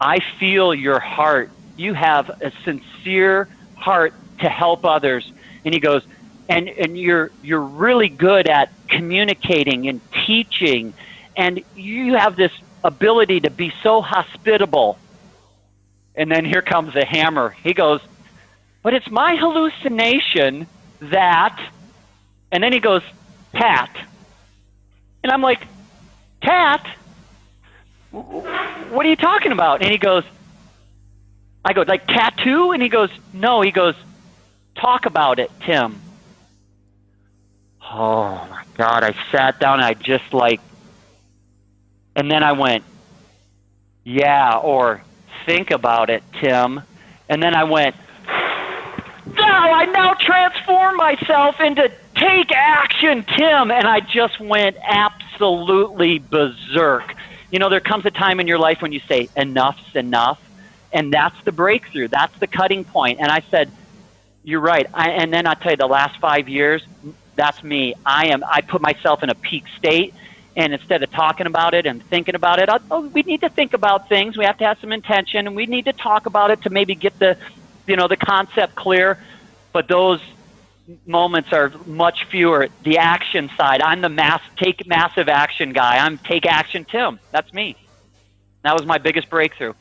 I feel your heart. You have a sincere heart to help others. And he goes, and you're really good at communicating and teaching, and you have this ability to be so hospitable. And then here comes the hammer. He goes, but it's my hallucination that, and then he goes, Pat. And I'm like, Pat? What are you talking about? And he goes, I go, like tattoo? And he goes, no. He goes, talk about it, Tim. Oh my God, I sat down and I just and then I went, yeah, or think about it, Tim. And then I went, now I now transform myself into take action, Tim. And I just went absolutely berserk. There comes a time in your life when you say, enough's enough. And that's the breakthrough. That's the cutting point. And I said, you're right. And then I'll tell you, the last 5 years, that's me. I put myself in a peak state, And instead of talking about it and thinking about it, we need to think about things. We have to have some intention, and we need to talk about it to maybe get the concept clear. But those moments are much fewer. The action side, I'm the take massive action guy. I'm take action Tim. That's me. That was my biggest breakthrough.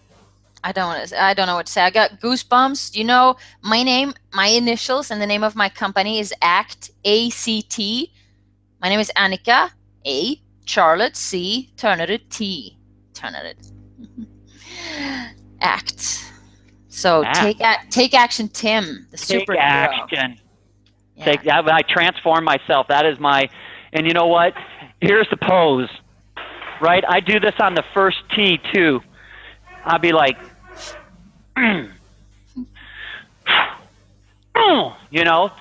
I don't know what to say. I got goosebumps. You know, my name, my initials, and the name of my company is ACT, A-C-T. My name is Annica, A, Charlotte, C, Törneryd, T, Törneryd. ACT. So take action, Tim, the superhero. Take action. Yeah. I transform myself. That is and you know what? Here's the pose, right? I do this on the first tee too. I'll be like,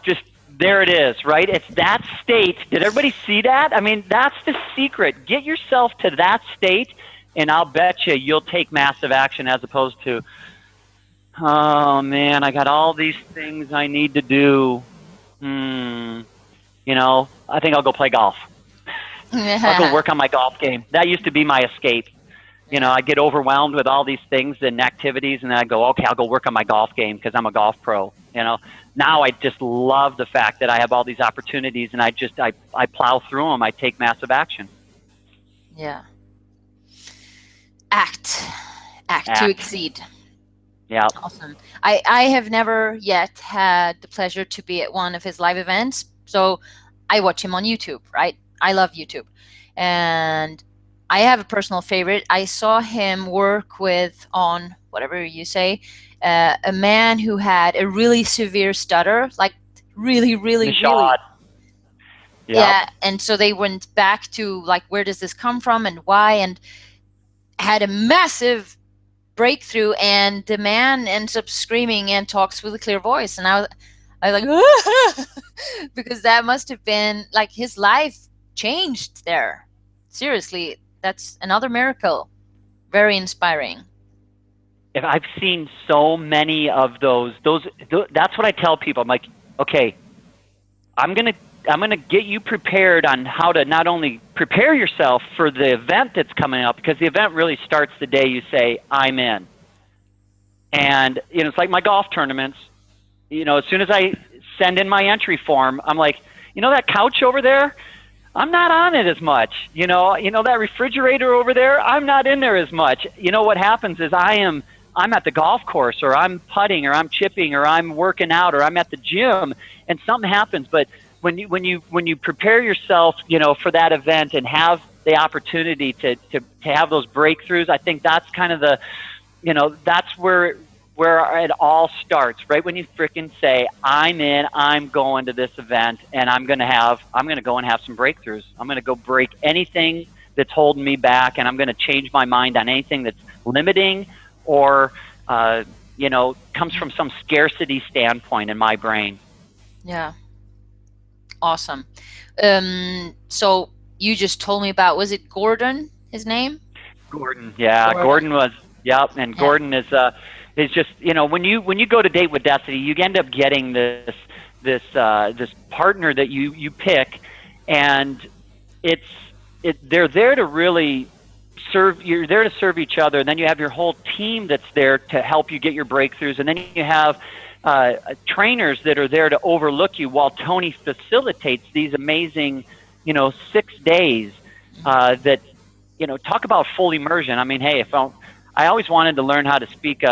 just there it is, right? It's that state. Did everybody see that? I mean, that's the secret. Get yourself to that state, and I'll bet you'll take massive action as opposed to, oh man, I got all these things I need to do. I think I'll go play golf. I'll go work on my golf game. That used to be my escape. I get overwhelmed with all these things and activities, and then I go, okay, I'll go work on my golf game because I'm a golf pro. Now I just love the fact that I have all these opportunities, and I plow through them. I take massive action. Yeah. Act to exceed. Yeah. Awesome. I have never yet had the pleasure to be at one of his live events, so I watch him on YouTube, right? I love YouTube. And I have a personal favorite. I saw him work on whatever you say, a man who had a really severe stutter, like really. Yeah. And so they went back to like, where does this come from and why, and had a massive breakthrough, and the man ends up screaming and talks with a clear voice. And I was like, because that must have been like his life changed there. Seriously. That's another miracle. Very inspiring. If I've seen so many of those, that's what I tell people. I'm like, okay, I'm gonna get you prepared on how to not only prepare yourself for the event that's coming up, because the event really starts the day you say, I'm in. And it's like my golf tournaments. As soon as I send in my entry form, I'm like, that couch over there, I'm not on it as much. That refrigerator over there, I'm not in there as much. What happens is I'm at the golf course, or I'm putting, or I'm chipping, or I'm working out, or I'm at the gym, and something happens. But when you prepare yourself, for that event and have the opportunity to have those breakthroughs, I think that's kind of the, that's where it all starts, right when you freaking say, I'm in, I'm going to this event, and I'm going to go and have some breakthroughs. I'm going to go break anything that's holding me back, and I'm going to change my mind on anything that's limiting or, comes from some scarcity standpoint in my brain. Yeah. Awesome. So you just told me about, was it Gordon, his name? Gordon. Yeah. Gordon was, yep. And yeah. Gordon is just, when you go to Date with Destiny, you end up getting this partner that you pick, and they're there to really serve. You're there to serve each other, and then you have your whole team that's there to help you get your breakthroughs, and then you have trainers that are there to overlook you while Tony facilitates these amazing, 6 days that, talk about full immersion. I mean, hey, I always wanted to learn how to speak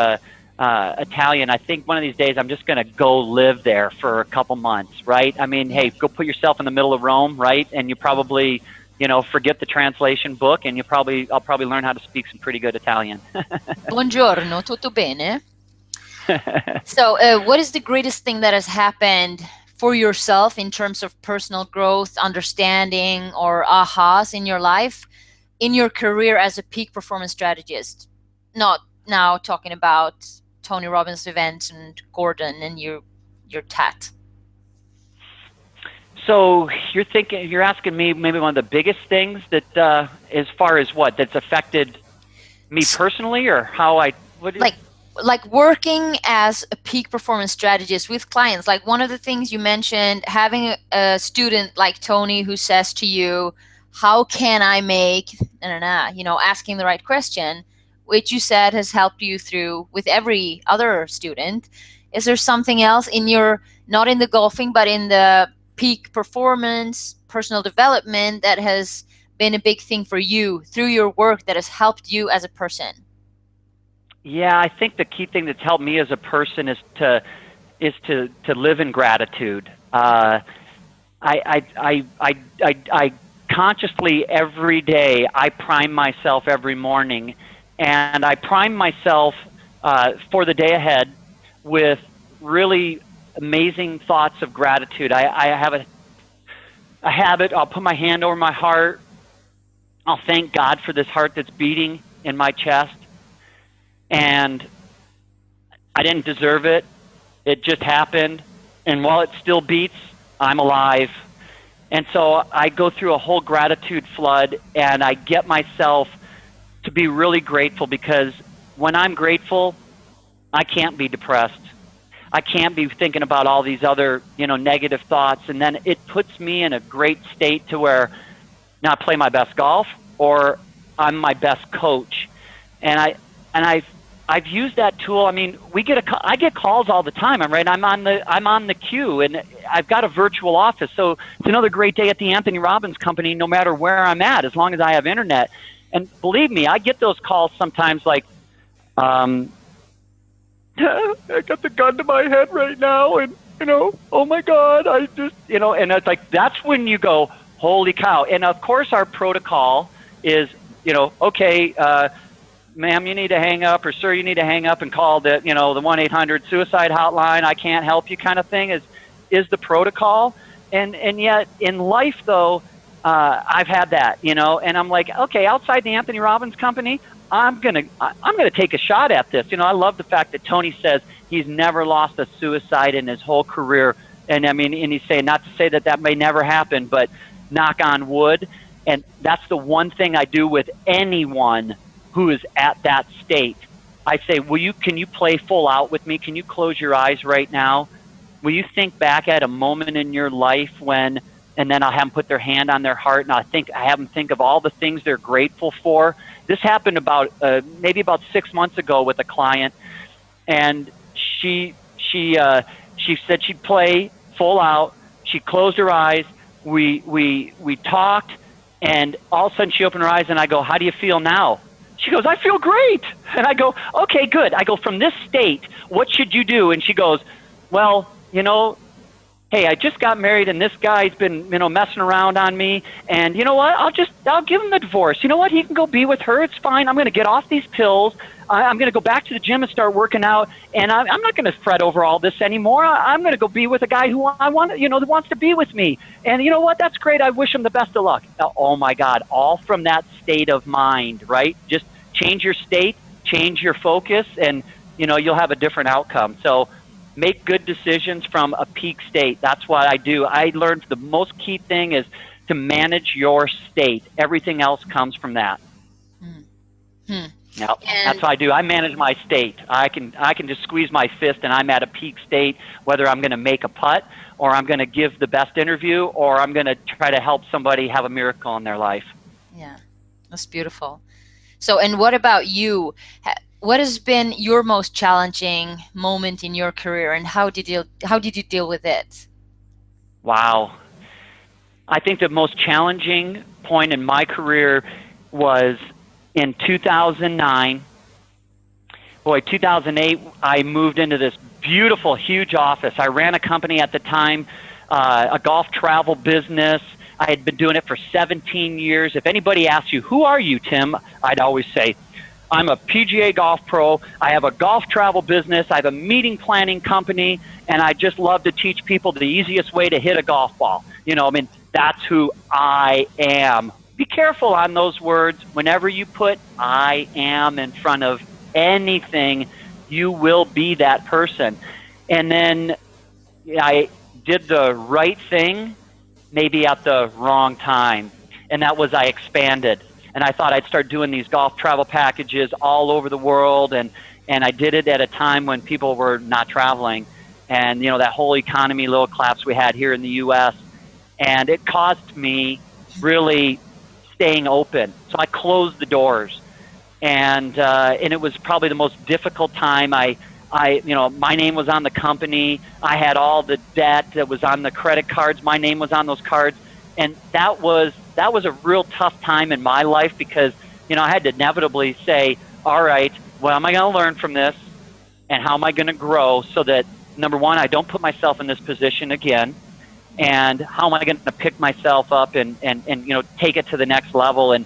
Italian. I think one of these days I'm just going to go live there for a couple months, right? I mean, hey, go put yourself in the middle of Rome, right? And you probably, forget the translation book, and I'll probably learn how to speak some pretty good Italian. Buongiorno, tutto bene? So, what is the greatest thing that has happened for yourself in terms of personal growth, understanding, or ahas in your life, in your career as a peak performance strategist? Not now talking about Tony Robbins events and Gordon and your tat. So you're asking me maybe one of the biggest things that, as far as what, that's affected me personally, or how like working as a peak performance strategist with clients. Like one of the things you mentioned, having a student like Tony who says to you, how can I make, asking the right question, which you said has helped you through with every other student. Is there something else in your, not in the golfing, but in the peak performance, personal development that has been a big thing for you through your work that has helped you as a person? Yeah, I think the key thing that's helped me as a person is to live in gratitude. I consciously every day I prime myself every morning, and I prime myself for the day ahead with really amazing thoughts of gratitude. I have a habit. I'll put my hand over my heart. I'll thank God for this heart that's beating in my chest, and I didn't deserve it. It just happened, and while it still beats, I'm alive. And so I go through a whole gratitude flood, and I get myself to be really grateful, because when I'm grateful, I can't be depressed. I can't be thinking about all these other, negative thoughts. And then it puts me in a great state to where now I play my best golf, or I'm my best coach. And I've used that tool. I mean, I get calls all the time. I'm on the queue, and I've got a virtual office. So it's another great day at the Anthony Robbins Company, no matter where I'm at, as long as I have internet. And believe me, I get those calls sometimes like, I got the gun to my head right now, and oh my God, I just, and it's like, that's when you go, holy cow. And of course our protocol is, okay, ma'am, you need to hang up, or sir, you need to hang up and call the 1-800 suicide hotline. I can't help you kind of thing is the protocol. And yet in life though, I've had that, and I'm like, okay, outside the Anthony Robbins Company, I'm gonna take a shot at this. I love the fact that Tony says he's never lost a suicide in his whole career. And I mean, and he's saying, not to say that may never happen, but knock on wood. And that's the one thing I do with anyone who is at that state. I say, can you play full out with me? Can you close your eyes right now? Will you think back at a moment in your life when, and then I'll have them put their hand on their heart, and I have them think of all the things they're grateful for. This happened maybe about 6 months ago with a client, and she said she'd play full out. She closed her eyes. We talked, and all of a sudden she opened her eyes, and I go, how do you feel now? She goes, I feel great. And I go, okay, good. I go, from this state, what should you do? And she goes, well, hey, I just got married, and this guy's been, messing around on me. And you know what? I'll give him the divorce. You know what? He can go be with her. It's fine. I'm going to get off these pills. I'm going to go back to the gym and start working out. And I'm not going to fret over all this anymore. I'm going to go be with a guy who I want, that wants to be with me. And you know what? That's great. I wish him the best of luck. Oh my God. All from that state of mind, right? Just change your state, change your focus, and, you'll have a different outcome. So make good decisions from a peak state. That's what I do. I learned the most key thing is to manage your state. Everything else comes from that. Hmm. Yep. That's what I do. I manage my state. I can just squeeze my fist, and I'm at a peak state, whether I'm going to make a putt, or I'm going to give the best interview, or I'm going to try to help somebody have a miracle in their life. Yeah, that's beautiful. So, and what about you? What has been your most challenging moment in your career, and how did you deal with it? Wow. I think the most challenging point in my career was in 2009. 2008, I moved into this beautiful, huge office. I ran a company at the time, a golf travel business. I had been doing it for 17 years. If anybody asks you, who are you, Tim? I'd always say, I'm a PGA golf pro. I have a golf travel business. I have a meeting planning company, and I just love to teach people the easiest way to hit a golf ball. That's who I am. Be careful on those words. Whenever you put I am in front of anything, you will be that person. And then I did the right thing, maybe at the wrong time. And that was I expanded. And I thought I'd start doing these golf travel packages all over the world. And I did it at a time when people were not traveling. And, that whole economy little collapse we had here in the U.S. And it caused me really staying open. So I closed the doors, and it was probably the most difficult time. My name was on the company. I had all the debt that was on the credit cards. My name was on those cards, and that was a real tough time in my life because I had to inevitably say, all right, what am I going to learn from this, and how am I going to grow so that number one, I don't put myself in this position again, and how am I going to pick myself up and take it to the next level. And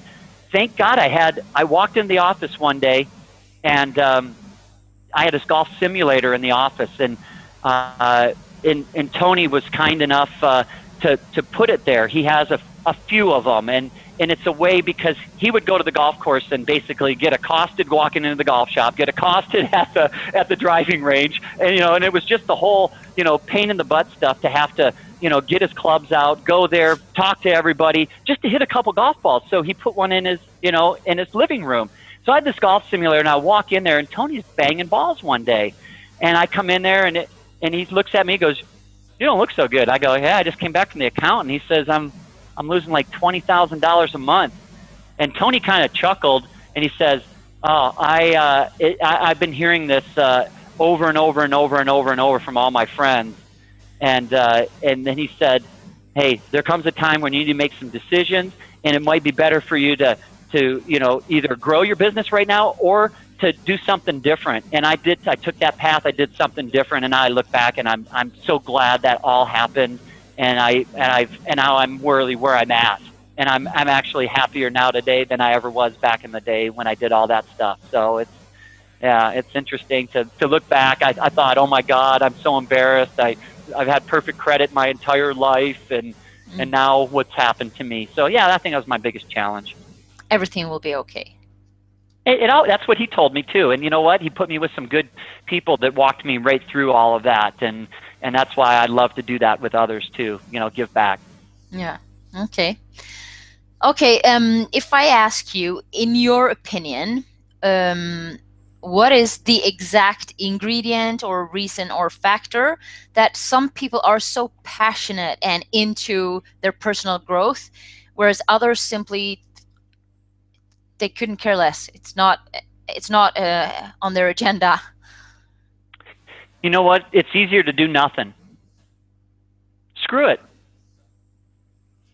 thank God I walked in the office one day, and I had this golf simulator in the office, and Tony was kind enough to put it there. He has a few of them, and it's a way because he would go to the golf course and basically get accosted walking into the golf shop, get accosted at the driving range, and it was just the whole pain in the butt stuff to have to get his clubs out, go there, talk to everybody, just to hit a couple golf balls. So he put one in his living room. So I had this golf simulator, and I walk in there, and Tony's banging balls one day, and I come in there, and he looks at me, goes, "You don't look so good." I go, "Yeah, I just came back from the accountant." He says, "I'm losing like $20,000 a month," and Tony kind of chuckled, and he says, "Oh, I've been hearing this over and over and over and over and over from all my friends," and then he said, "Hey, there comes a time when you need to make some decisions, and it might be better for you to either grow your business right now or to do something different." And I took that path. I did something different, and I look back, and I'm so glad that all happened. And now I'm really where I'm at, and I'm actually happier now today than I ever was back in the day when I did all that stuff. So it's interesting to look back. I thought, oh my God, I'm so embarrassed. I've had perfect credit my entire life, and now what's happened to me? So yeah, I think that was my biggest challenge. Everything will be okay. That's what he told me too. And you know what? He put me with some good people that walked me right through all of that. And that's why I love to do that with others too, give back. Yeah. Okay. Okay. If I ask you, in your opinion, what is the exact ingredient or reason or factor that some people are so passionate and into their personal growth, whereas others simply they couldn't care less. It's not on their agenda. You know what? It's easier to do nothing. Screw it.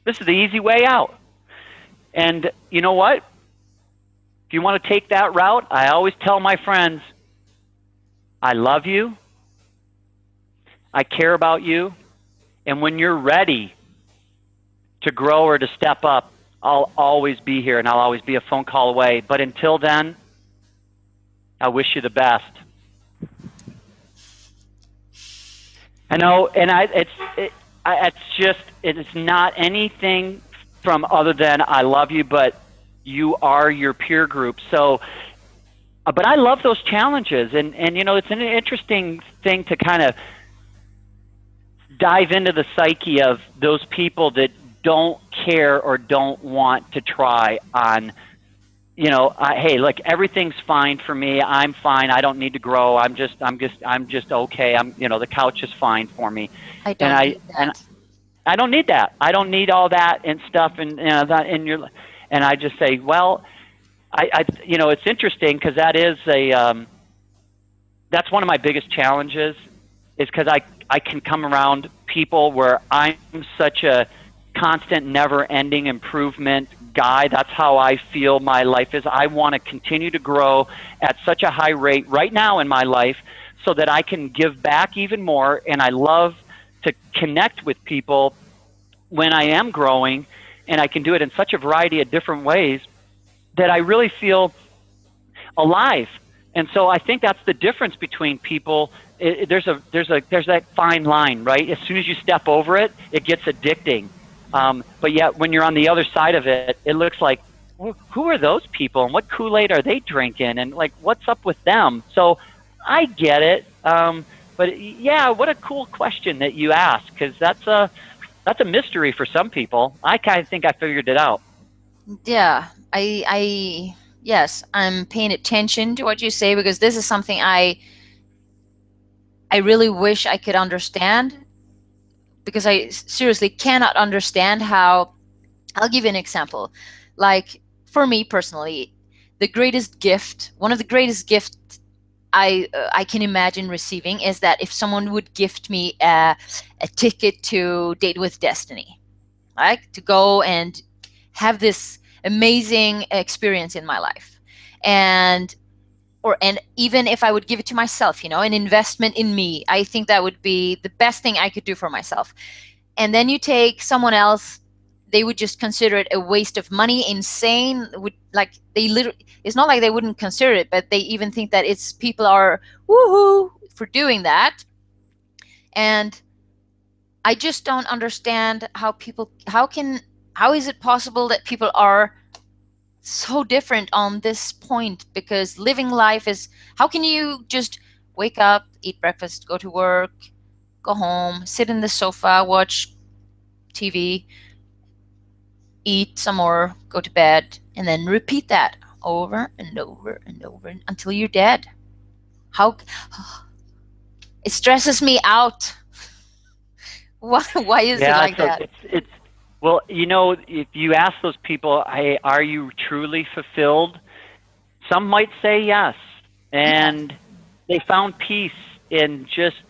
This is the easy way out. And you know what? If you want to take that route, I always tell my friends, I love you. I care about you. And when you're ready to grow or to step up, I'll always be here, and I'll always be a phone call away. But until then, I wish you the best. I know, and it's not anything from other than I love you, but you are your peer group. So, but I love those challenges, and it's an interesting thing to kind of dive into the psyche of those people that don't care or don't want to try on, hey, look, everything's fine for me. I'm fine. I don't need to grow. I'm just okay. The couch is fine for me. I don't need that. And I don't need that. I don't need all that and stuff. And I just say, well, it's interesting because that's one of my biggest challenges, is because I can come around people where I'm such a constant, never-ending improvement guy. That's how I feel my life is. I want to continue to grow at such a high rate right now in my life so that I can give back even more, and I love to connect with people when I am growing, and I can do it in such a variety of different ways that I really feel alive. And so I think that's the difference between people. There's that fine line, right? As soon as you step over it, it gets addicting. But yet when you're on the other side of it, it looks like, well, who are those people and what Kool-Aid are they drinking and like what's up with them? So I get it. But yeah, what a cool question that you asked, because that's a mystery for some people. I kind of think I figured it out. Yeah, yes, I'm paying attention to what you say, because this is something I really wish I could understand, because I seriously cannot understand how. I'll give you an example. Like, for me personally, the greatest gift, one of the greatest gifts I can imagine receiving is that if someone would gift me a ticket to Date with Destiny, like to go and have this amazing experience in my life. And even if I would give it to myself, an investment in me, I think that would be the best thing I could do for myself. And then you take someone else, they would just consider it a waste of money, insane. Would like they literally, it's not like they wouldn't consider it, but they even think that it's people are woohoo for doing that. And I just don't understand how is it possible that people are so different on this point? Because living life is, how can you just wake up, eat breakfast, go to work, go home, sit in the sofa, watch TV, eat some more, go to bed, and then repeat that over and over and over until you're dead? How it stresses me out. Why is it Yeah, like so that? it's well, if you ask those people, hey, are you truly fulfilled? Some might say yes, Yeah. and they found peace in just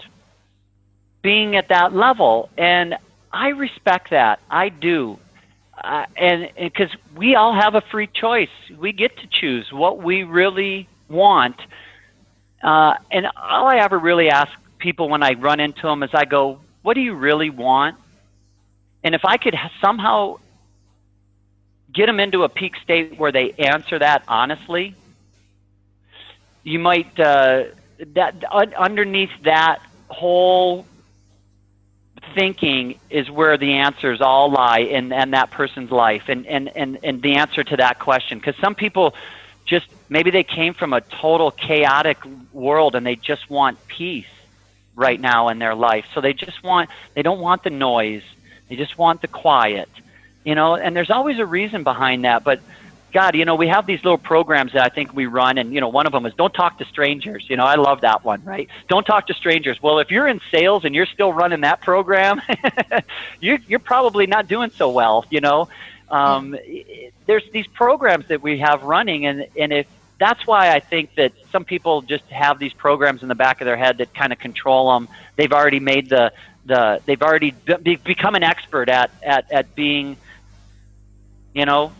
being at that level, and I respect that. I do. And because we all have a free choice, we get to choose what we really want. And all I ever really ask people when I run into them is I go, what do you really want? And if I could somehow get them into a peak state where they answer that honestly, you might, underneath that whole thinking is where the answers all lie in that person's life, and the answer to that question. Because some people just, maybe they came from a total chaotic world and they just want peace right now in their life. So they don't want the noise. They just want the quiet, and there's always a reason behind that. But God, we have these little programs that I think we run, and one of them is don't talk to strangers. I love that one, right? Don't talk to strangers. Well, if you're in sales and you're still running that program, you're probably not doing so well. Yeah. There's these programs that we have running, and if that's why I think that some people just have these programs in the back of their head that kind of control them. They've already made they've already become an expert at being, at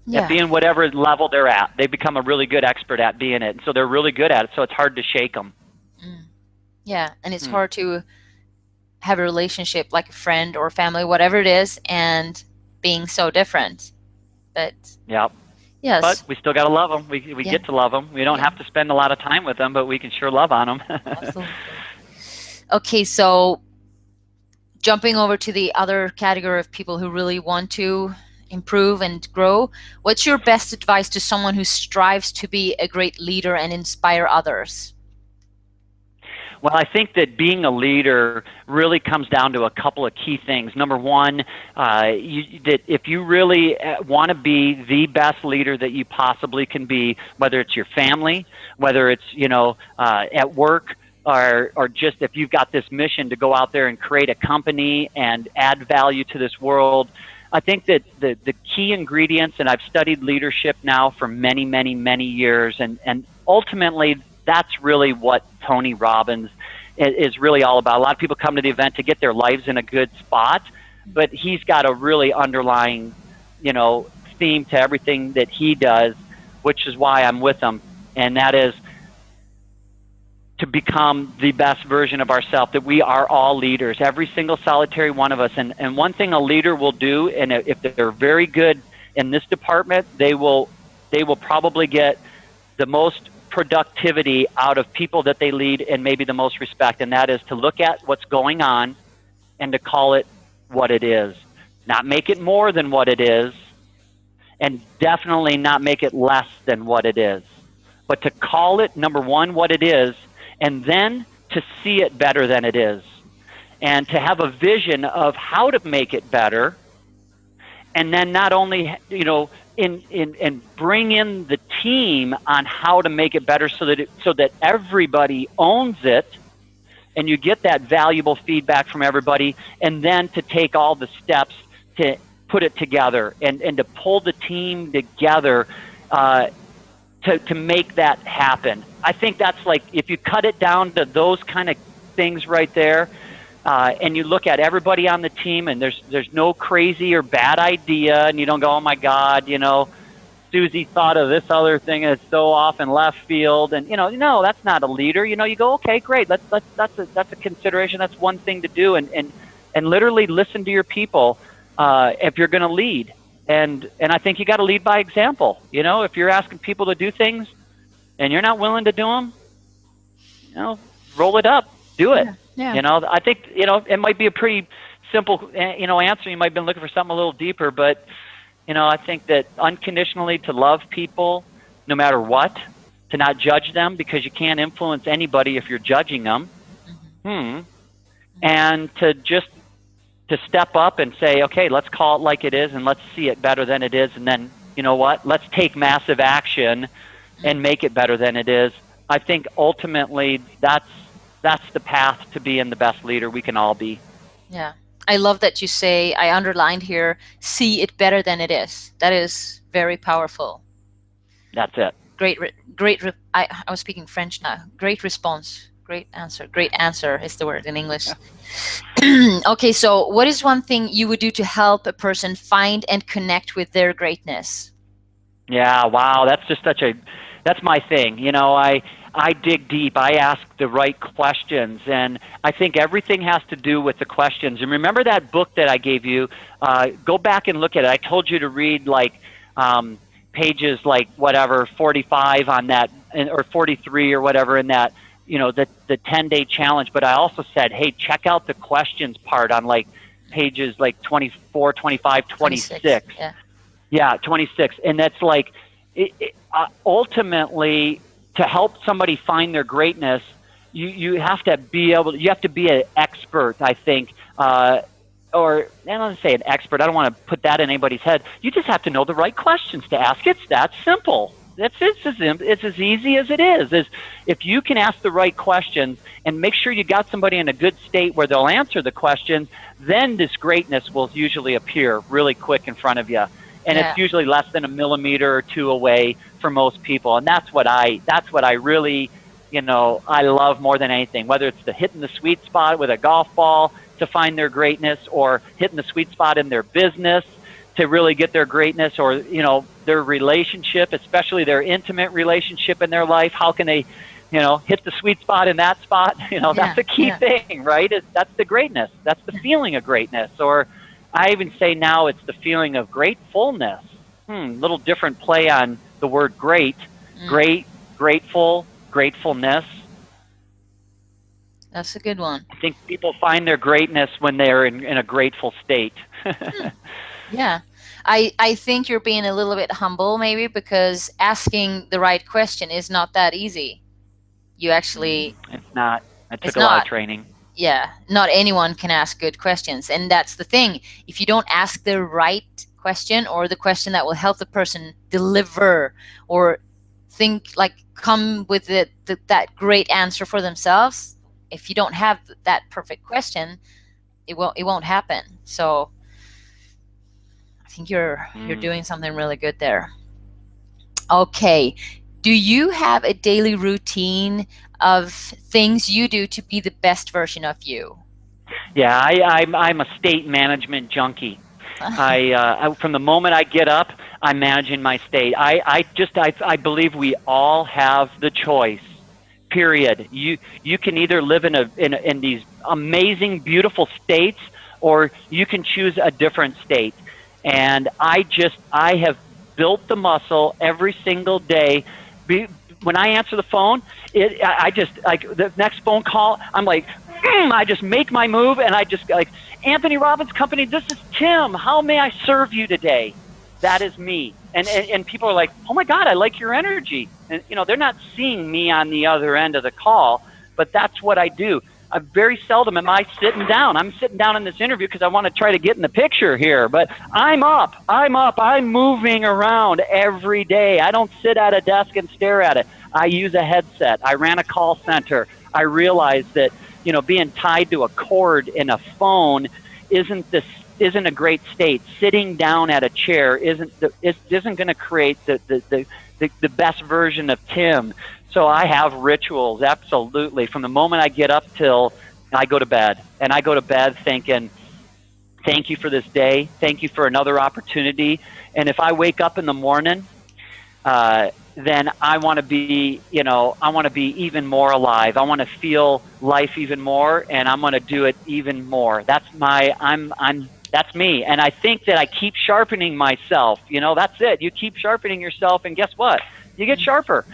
Yeah. being whatever level they're at. They become a really good expert at being it. So they're really good at it. So it's hard to shake them. Mm. Yeah, and it's Hmm. hard to have a relationship like a friend or family, whatever it is, and being so different. But Yeah. But yes, we still got to love them. We yeah, get to love them. We don't yeah, have to spend a lot of time with them, but we can sure love on them. absolutely. Okay, so jumping over to the other category of people who really want to improve and grow, what's your best advice to someone who strives to be a great leader and inspire others? Well, I think that being a leader really comes down to a couple of key things. Number one, that if you really want to be the best leader that you possibly can be, whether it's your family, whether it's at work, or just if you've got this mission to go out there and create a company and add value to this world, I think that the key ingredients, and I've studied leadership now for many, many, many years, and ultimately that's really what Tony Robbins is really all about. A lot of people come to the event to get their lives in a good spot, but he's got a really underlying, theme to everything that he does, which is why I'm with him, and that is to become the best version of ourselves, that we are all leaders, every single solitary one of us. And one thing a leader will do, and if they're very good in this department, they will probably get the most productivity out of people that they lead, and maybe the most respect, and that is to look at what's going on and to call it what it is. Not make it more than what it is, and definitely not make it less than what it is. But to call it, number one, what it is, and then to see it better than it is. And to have a vision of how to make it better, and then not only, and bring in the team on how to make it better, so that everybody owns it, and you get that valuable feedback from everybody, and then to take all the steps to put it together and to pull the team together to make that happen. I think that's like, if you cut it down to those kind of things right there, and you look at everybody on the team, and there's no crazy or bad idea, and you don't go, oh my God, Susie thought of this other thing and it's so off in left field, and no, that's not a leader. You go, okay, great, that's a consideration. That's one thing to do, and literally listen to your people if you're going to lead. And I think you got to lead by example. If you're asking people to do things and you're not willing to do them, roll it up, do it. Yeah. I think it might be a pretty simple answer. You might have been looking for something a little deeper, but I think that unconditionally to love people no matter what, to not judge them, because you can't influence anybody if you're judging them, and to step up and say, okay, let's call it like it is and let's see it better than it is, and then let's take massive action and make it better than it is. I think ultimately that's the path to being the best leader we can all be. Yeah. I love that you say, I underlined here, see it better than it is. That is very powerful. That's it. I was speaking French now. Great response. Great answer. Great answer is the word in English. Yeah. Okay, so what is one thing you would do to help a person find and connect with their greatness? Yeah, wow, that's just that's my thing. I dig deep. I ask the right questions, and I think everything has to do with the questions. And remember that book that I gave you? Go back and look at it. I told you to read pages 45 on that, or 43 or whatever in that, the 10-day challenge. But I also said, hey, check out the questions part on pages 24, 25, 26. 26. Yeah, 26. And that's ultimately, to help somebody find their greatness, you have to be an expert, I think, or I don't want to say an expert. I don't want to put that in anybody's head. You just have to know the right questions to ask. It's that simple. It's as easy as it is if you can ask the right questions and make sure you got somebody in a good state where they'll answer the questions, then this greatness will usually appear really quick in front of you. And it's usually less than a millimeter or two away for most people. And that's what I really, I love more than anything, whether it's hitting the sweet spot with a golf ball to find their greatness, or hitting the sweet spot in their business to really get their greatness, or, their relationship, especially their intimate relationship in their life. How can they, hit the sweet spot in that spot? That's the key thing, right? That's the greatness. That's the feeling of greatness. Or I even say now it's the feeling of gratefulness. Little different play on the word great. Great, grateful, gratefulness. That's a good one. I think people find their greatness when they're in a grateful state. Yeah. I think you're being a little bit humble, maybe, because asking the right question is not that easy. You actually... It's not. It took a lot of training. Yeah, not anyone can ask good questions. And that's the thing. If you don't ask the right question, or the question that will help the person deliver or come with that great answer for themselves, if you don't have that perfect question, it won't happen. So I think you're doing something really good there. Okay. Do you have a daily routine of things you do to be the best version of you? Yeah, I'm a state management junkie. I from the moment I get up, I'm managing my state. I believe we all have the choice. Period. You can either live in these amazing, beautiful states, or you can choose a different state. And I have built the muscle every single day. When I answer the phone, the next phone call, I'm like, I just make my move, and I just Anthony Robbins Company, this is Tim. How may I serve you today? That is me. And people are like, oh my God, I like your energy. And they're not seeing me on the other end of the call, but that's what I do. I very seldom am I sitting down. I'm sitting down in this interview because I want to try to get in the picture here, but I'm up, I'm moving around every day. I don't sit at a desk and stare at it. I use a headset. I ran a call center. I realized that, being tied to a cord in a phone isn't the isn't a great state. Sitting down at a chair isn't going to create the best version of Tim. So I have rituals, absolutely. From the moment I get up till I go to bed, and I go to bed thinking, thank you for this day. Thank you for another opportunity. And if I wake up in the morning, then I want to be, I want to be even more alive. I want to feel life even more, and I'm going to do it even more. That's that's me. And I think that I keep sharpening myself. That's it. You keep sharpening yourself, and guess what? You get sharper.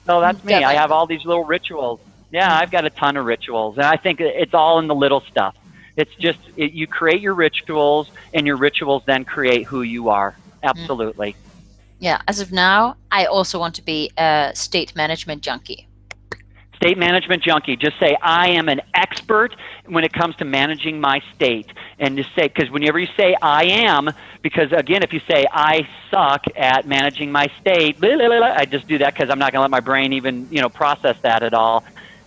So that's me. I have all these little rituals. Yeah, I've got a ton of rituals, and I think it's all in the little stuff. It's just you create your rituals, and your rituals then create who you are. Absolutely. Yeah, as of now, I also want to be a state management junkie. State management junkie. Just say, I am an expert when it comes to managing my state. And just say, because whenever you say I am, because again, if you say I suck at managing my state, blah, blah, blah, I just do that because I'm not going to let my brain even, process that at all.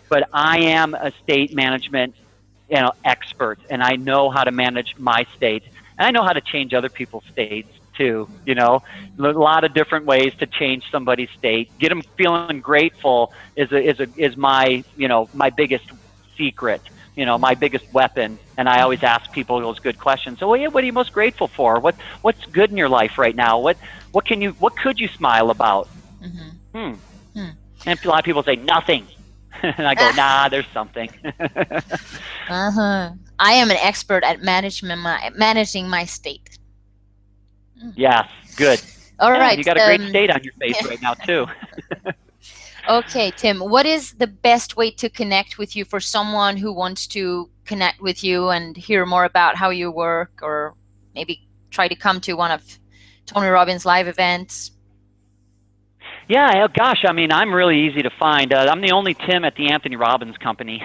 But I am a state management, expert, and I know how to manage my state. And I know how to change other people's states too, a lot of different ways to change somebody's state. Get them feeling grateful is my, my biggest secret, my biggest weapon. And I always ask people those good questions. So, what are you most grateful for? What's good in your life right now? What could you smile about? And a lot of people say nothing. And I go, nah, there's something. I am an expert at managing my state. Yes, good. All right. You got a great state on your face right now, too. Okay, Tim, what is the best way to connect with you for someone who wants to connect with you and hear more about how you work, or maybe try to come to one of Tony Robbins' live events? Yeah, gosh, I'm really easy to find. I'm the only Tim at the Anthony Robbins Company.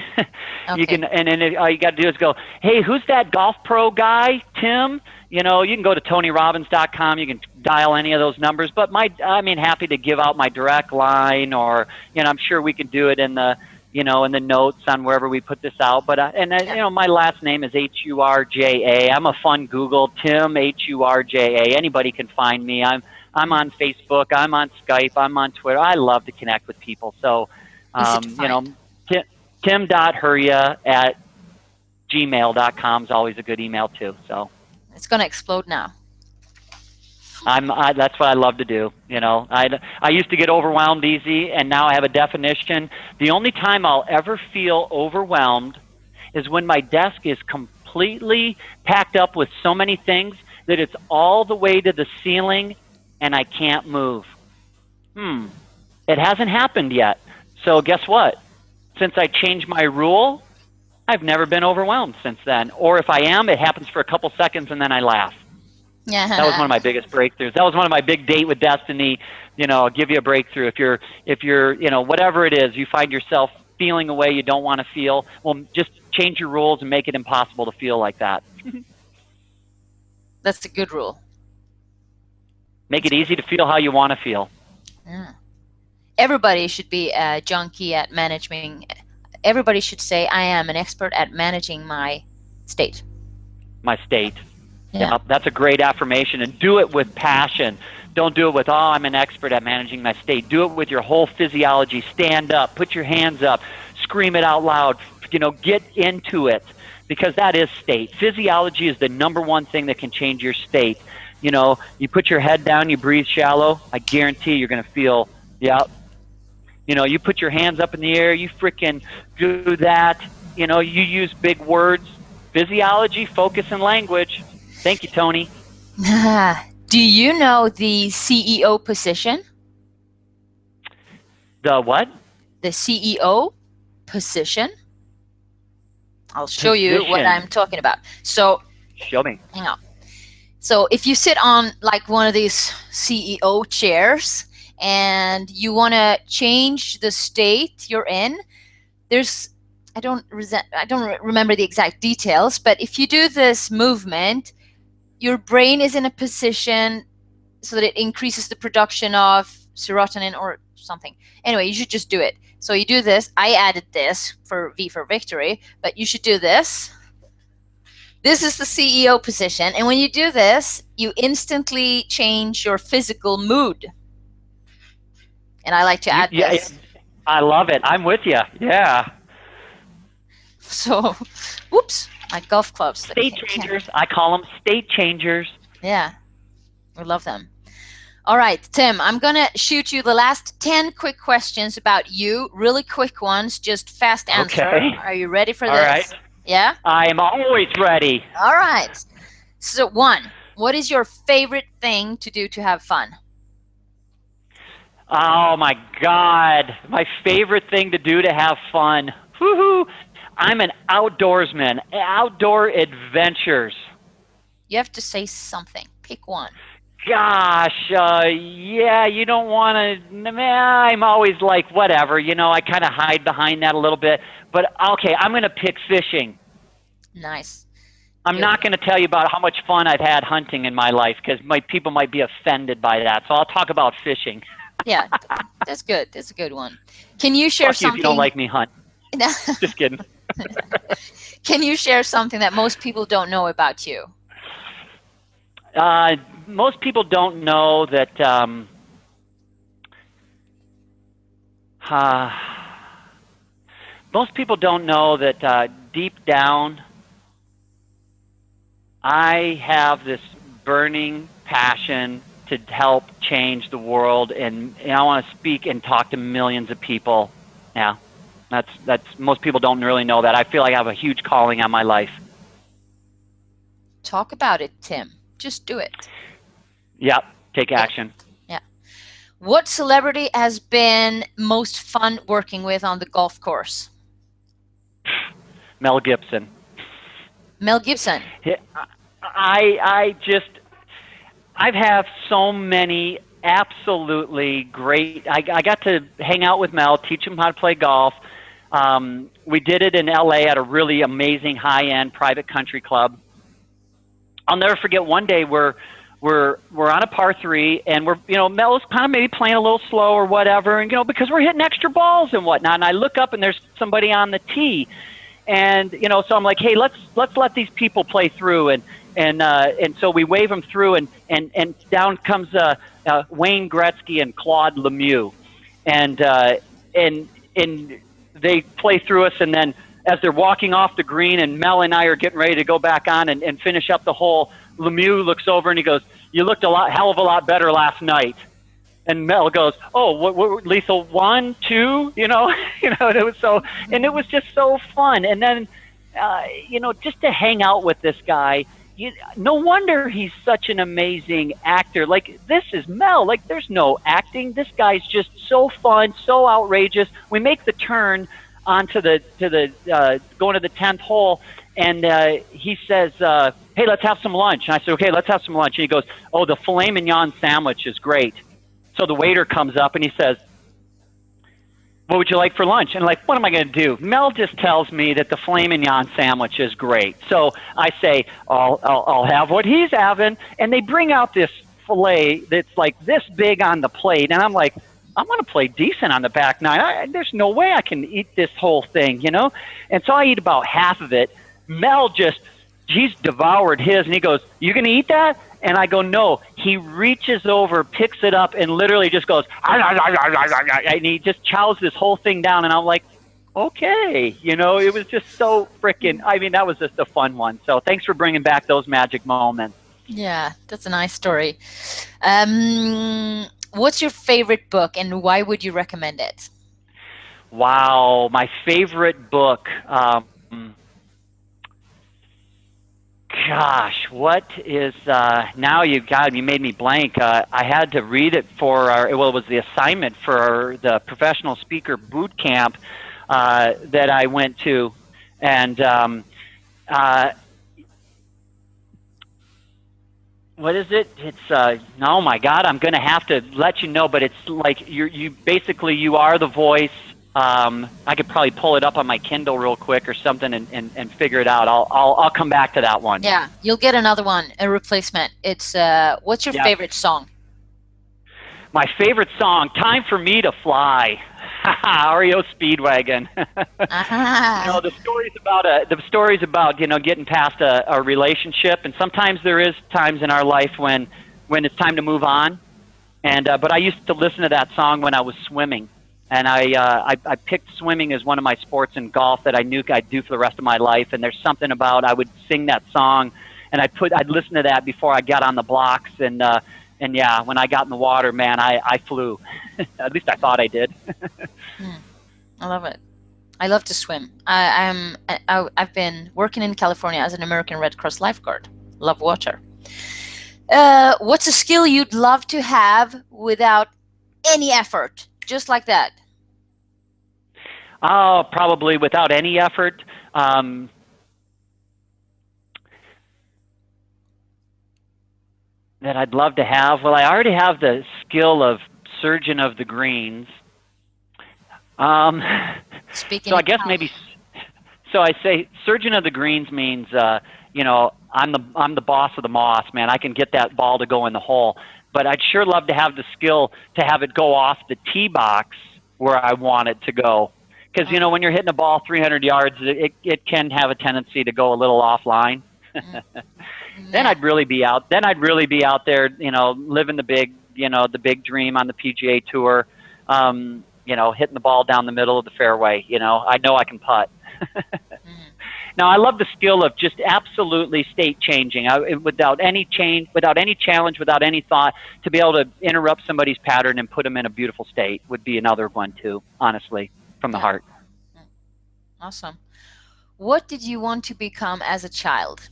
Okay. You can, and then all you got to do is go, hey, who's that golf pro guy, Tim? You can go to TonyRobbins.com. You can dial any of those numbers. But happy to give out my direct line, or I'm sure we can do it in the in the notes on wherever we put this out. But my last name is Hurja. I'm a fun Google, Tim Hurja. Anybody can find me. I'm on Facebook. I'm on Skype. I'm on Twitter. I love to connect with people. So, tim.hurja@gmail.com is always a good email too. So it's going to explode now. That's what I love to do. I used to get overwhelmed easy, and now I have a definition. The only time I'll ever feel overwhelmed is when my desk is completely packed up with so many things that it's all the way to the ceiling and I can't move. It hasn't happened yet. So guess what? Since I changed my rule, I've never been overwhelmed since then. Or if I am, it happens for a couple seconds and then I laugh. Yeah. That was one of my biggest breakthroughs. That was one of my big date with destiny. I'll give you a breakthrough. If you're, whatever it is, you find yourself feeling a way you don't want to feel, well, just change your rules and make it impossible to feel like that. That's a good rule. Make it easy to feel how you want to feel. Yeah. Everybody should be a junkie at managing. Everybody should say, I am an expert at managing my state. My state. Yeah. That's a great affirmation. And do it with passion. Don't do it with, I'm an expert at managing my state. Do it with your whole physiology. Stand up. Put your hands up. Scream it out loud. Get into it. Because that is state. Physiology is the number one thing that can change your state. You put your head down, you breathe shallow, I guarantee you're going to feel, you put your hands up in the air, you freaking do that, you use big words, physiology, focus, and language. Thank you, Tony. Do you know the CEO position? The what? The CEO position. I'll show you what I'm talking about. So, show me. Hang on. So if you sit on like one of these CEO chairs and you want to change the state you're in, I don't remember the exact details, but if you do this movement, your brain is in a position so that it increases the production of serotonin or something. Anyway, you should just do it. So you do this. I added this for V for victory, but you should do this. This is the CEO position. And when you do this, you instantly change your physical mood. And I like to add Yeah, this. I love it. I'm with you. Yeah. So, whoops, my golf clubs. State changers. I call them state changers. Yeah, we love them. All right, Tim, I'm going to shoot you the last 10 quick questions about you. Really quick ones, just fast answer. Okay. Are you ready for All this? right. Yeah? I am always ready. All right. So, one, what is your favorite thing to do to have fun? Oh my God. My favorite thing to do to have fun. Woohoo. I'm an outdoorsman. Outdoor adventures. You have to say something. Pick one. Gosh, yeah, you don't want to. I'm always like, whatever, I kind of hide behind that a little bit. But okay, I'm going to pick fishing. Nice. I'm Good. not going to tell you about how much fun I've had hunting in my life because people might be offended by that. So I'll talk about fishing. Yeah, that's good. That's a good one. Can you share Fuck you if something? you don't like me hunt. Just kidding. Can you share something that most people don't know about you? Most people don't know that most people don't know that deep down I have this burning passion to help change the world, and I want to speak and talk to millions of people. Yeah, that's most people don't really know that. I feel like I have a huge calling on my life. Talk about it, Tim. Just do it. Yep, take action. Yeah. What celebrity has been most fun working with on the golf course? Mel Gibson. Mel Gibson. I've had so many absolutely great. I got to hang out with Mel, teach him how to play golf. We did it in LA at a really amazing high-end private country club. I'll never forget one day we're on a par 3 and Mel's kind of maybe playing a little slow or whatever, and because we're hitting extra balls and whatnot. And I look up and there's somebody on the tee, and so I'm like, hey, let's let these people play through, and so we wave them through, and down comes Wayne Gretzky and Claude Lemieux, and they play through us, and then as they're walking off the green, and Mel and I are getting ready to go back on and finish up the hole, Lemieux looks over and he goes, "You looked hell of a lot better last night." And Mel goes, "Oh, what lethal 1, 2?" And it was just so fun. And then, just to hang out with this guy. No wonder he's such an amazing actor. Like, this is Mel. Like, there's no acting. This guy's just so fun, so outrageous. We make the turn onto going to the 10th hole, and he says, "Hey, let's have some lunch." And I said, "Okay, let's have some lunch." And he goes, "Oh, the filet mignon sandwich is great." So the waiter comes up and he says, "What would you like for lunch?" And like, what am I going to do? Mel just tells me that the filet mignon sandwich is great. So I say, I'll have what he's having. And they bring out this filet that's like this big on the plate. And I'm like, I'm going to play decent on the back nine. There's no way I can eat this whole thing, And so I eat about half of it. Mel he's devoured his. And he goes, "You going to eat that?" And I go, "No." He reaches over, picks it up, and literally just goes, and he just chows this whole thing down. And I'm like, okay. It was just so freaking, that was just a fun one. So thanks for bringing back those magic moments. Yeah, that's a nice story. What's your favorite book and why would you recommend it? Wow, my favorite book. Gosh, what is now? You made me blank. I had to read it for it was the assignment for the professional speaker boot camp that I went to, and what is it? It's oh my God, I'm going to have to let you know, but it's like you basically you are the voice. I could probably pull it up on my Kindle real quick or something and figure it out. I'll come back to that one. Yeah, you'll get another one, a replacement. It's what's your favorite song? My favorite song, "Time for Me to Fly." REO Speedwagon. Uh-huh. The stories about getting past a relationship, and sometimes there is times in our life when it's time to move on. And but I used to listen to that song when I was swimming, and I picked swimming as one of my sports in golf that I knew I'd do for the rest of my life. And there's something about I would sing that song, and I'd listen to that before I got on the blocks, and yeah, when I got in the water, man, I flew. At least I thought I did. Hmm. I love it. I love to swim. I've been working in California as an American Red Cross lifeguard. Love water. What's a skill you'd love to have without any effort, just like that? Oh, probably without any effort. That I'd love to have. Well, I already have the skill of surgeon of the greens. Um, Speaking so I of guess health. maybe. So I say surgeon of the greens means I'm the boss of the moss, man. I can get that ball to go in the hole, but I'd sure love to have the skill to have it go off the tee box where I want it to go. Because Oh, when you're hitting a ball 300 yards, it can have a tendency to go a little offline. mm, Then yeah. I'd really be out. Then I'd really be out there, living the big dream on the PGA Tour. Hitting the ball down the middle of the fairway. I know I can putt. Mm, Now I love the skill of just absolutely state changing, without any change, without any challenge, without any thought, to be able to interrupt somebody's pattern and put them in a beautiful state would be another one too. Honestly, from the yeah. heart. Mm, awesome. What did you want to become as a child?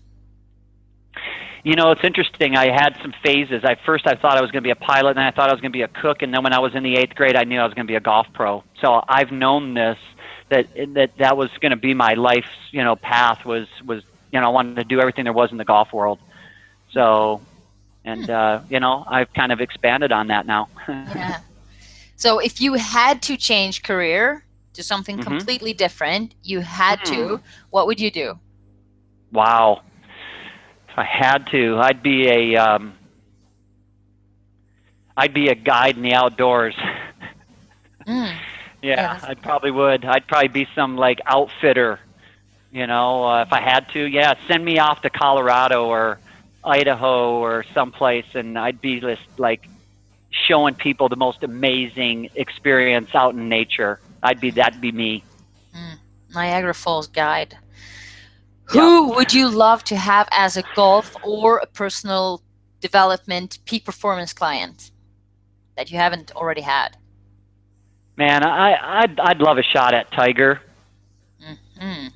It's interesting. I had some phases. First I thought I was going to be a pilot, and then I thought I was going to be a cook, and then when I was in the 8th grade, I knew I was going to be a golf pro. So I've known this that was going to be my life's path was I wanted to do everything there was in the golf world. So Hmm. and I've kind of expanded on that now. Yeah. So if you had to change career to something hmm completely different, you had Hmm. to, what would you do? Wow. If I had to, I'd be a guide in the outdoors. Mm, yeah, Yeah, that's, I probably would. I'd probably be some like outfitter. If I had to, yeah, send me off to Colorado or Idaho or someplace, and I'd be just like showing people the most amazing experience out in nature. That'd be me. mm, Niagara Falls guide. Yep. Who would you love to have as a golf or a personal development peak performance client that you haven't already had? Man, I'd love a shot at Tiger. Mm-hmm.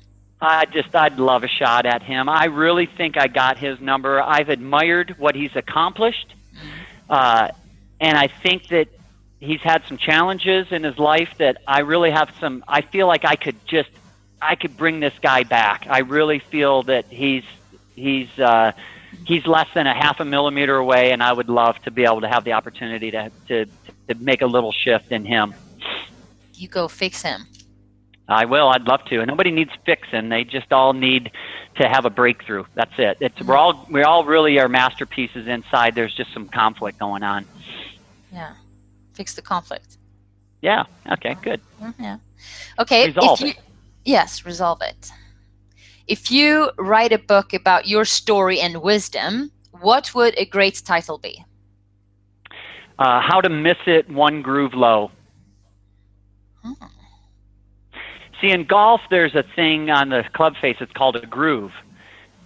I'd love a shot at him. I really think I got his number. I've admired what he's accomplished, Mm, uh, and I think that he's had some challenges in his life that I really have some. I feel like I could bring this guy back. I really feel that he's less than a half a millimeter away, and I would love to be able to have the opportunity to make a little shift in him. you go fix him. I will. I'd love to. And nobody needs fixing. They just all need to have a breakthrough. That's it. Mm, We all really are masterpieces inside. There's just some conflict going on. yeah, fix the conflict. Yeah. Okay. Good. Yeah. Okay, if Resolve you, it. yes, resolve it. If you write a book about your story and wisdom, what would a great title be? How to miss it one groove low. Hmm. See, in golf, there's a thing on the club face. It's called a groove.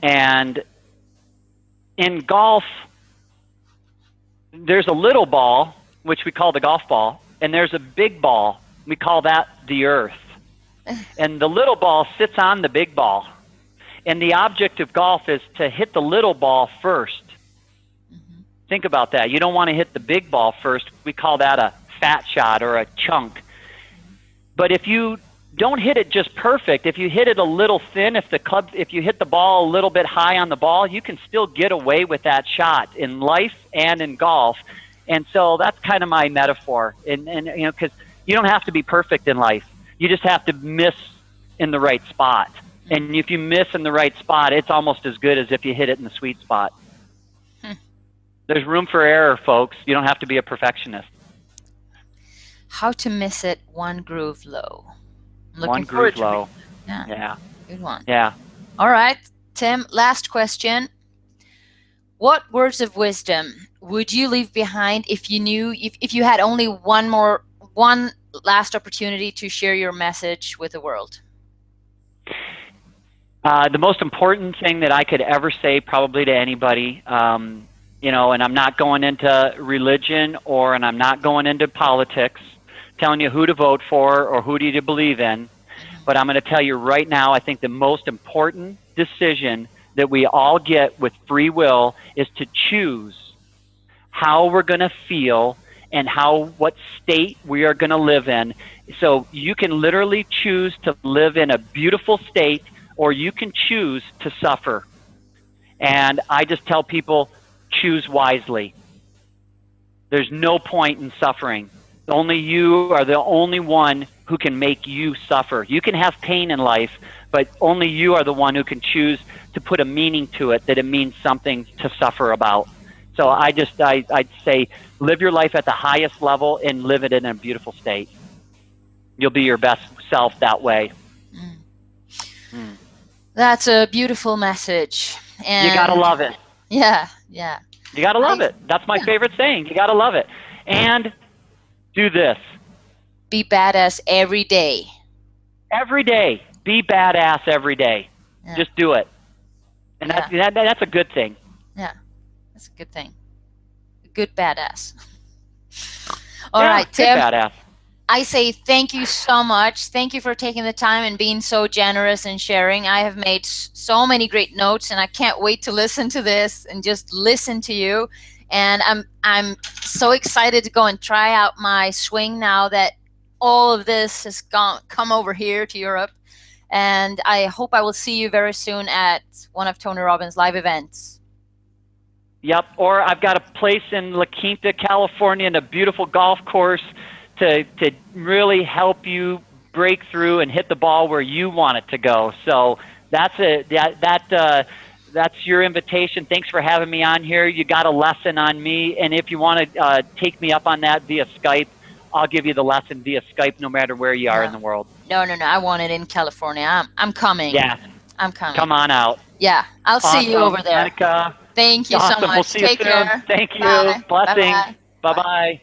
And in golf, there's a little ball, which we call the golf ball, and there's a big ball. We call that the earth. And the little ball sits on the big ball. And the object of golf is to hit the little ball first. Mm-hmm. Think about that. You don't want to hit the big ball first. We call that a fat shot or a chunk. But if you don't hit it just perfect, if you hit it a little thin, if you hit the ball a little bit high on the ball, you can still get away with that shot in life and in golf. And so that's kind of my metaphor. And because you don't have to be perfect in life. You just have to miss in the right spot. And if you miss in the right spot, it's almost as good as if you hit it in the sweet spot. Hmm. There's room for error, folks. You don't have to be a perfectionist. How to miss it one groove low. I'm looking One forward groove to reading low. it. Yeah, Yeah. good one. Yeah. All right, Tim, last question. What words of wisdom would you leave behind if you knew, if you had only one last opportunity to share your message with the world? The most important thing that I could ever say, probably to anybody, and I'm not going into religion and I'm not going into politics, telling you who to vote for or who do you believe in, but I'm going to tell you right now, I think the most important decision that we all get with free will is to choose how we're going to feel and what state we are going to live in. So you can literally choose to live in a beautiful state, or you can choose to suffer. And I just tell people, choose wisely. There's no point in suffering. Only you are the only one who can make you suffer. You can have pain in life, but only you are the one who can choose to put a meaning to it, that it means something to suffer about. So I'd say live your life at the highest level and live it in a beautiful state. You'll be your best self that way. Mm. Mm. That's a beautiful message. And You gotta love it. yeah, yeah. You gotta love it. That's my favorite saying. You gotta love it. And do this. Be badass every day. Every day. Be badass every day. Yeah. Just do it. And that's a good thing. Yeah, that's a good thing. A good badass. All right, Tim. Badass. I say thank you so much. Thank you for taking the time and being so generous and sharing. I have made so many great notes, and I can't wait to listen to this and just listen to you. And I'm so excited to go and try out my swing now that all of this has come over here to Europe. And I hope I will see you very soon at one of Tony Robbins' live events. Yep. Or I've got a place in La Quinta, California, and a beautiful golf course to really help you break through and hit the ball where you want it to go. So that's your invitation. Thanks for having me on here. You got a lesson on me, and if you want to take me up on that via Skype, I'll give you the lesson via Skype, no matter where you are in the world. No. I want it in California. I'm coming. Yeah. I'm coming. Come on out. Yeah, I'll see you over there. Annica. Thank you so much. We'll see you soon. Take care. Thank you. Bye. Blessings. Bye-bye. Bye-bye.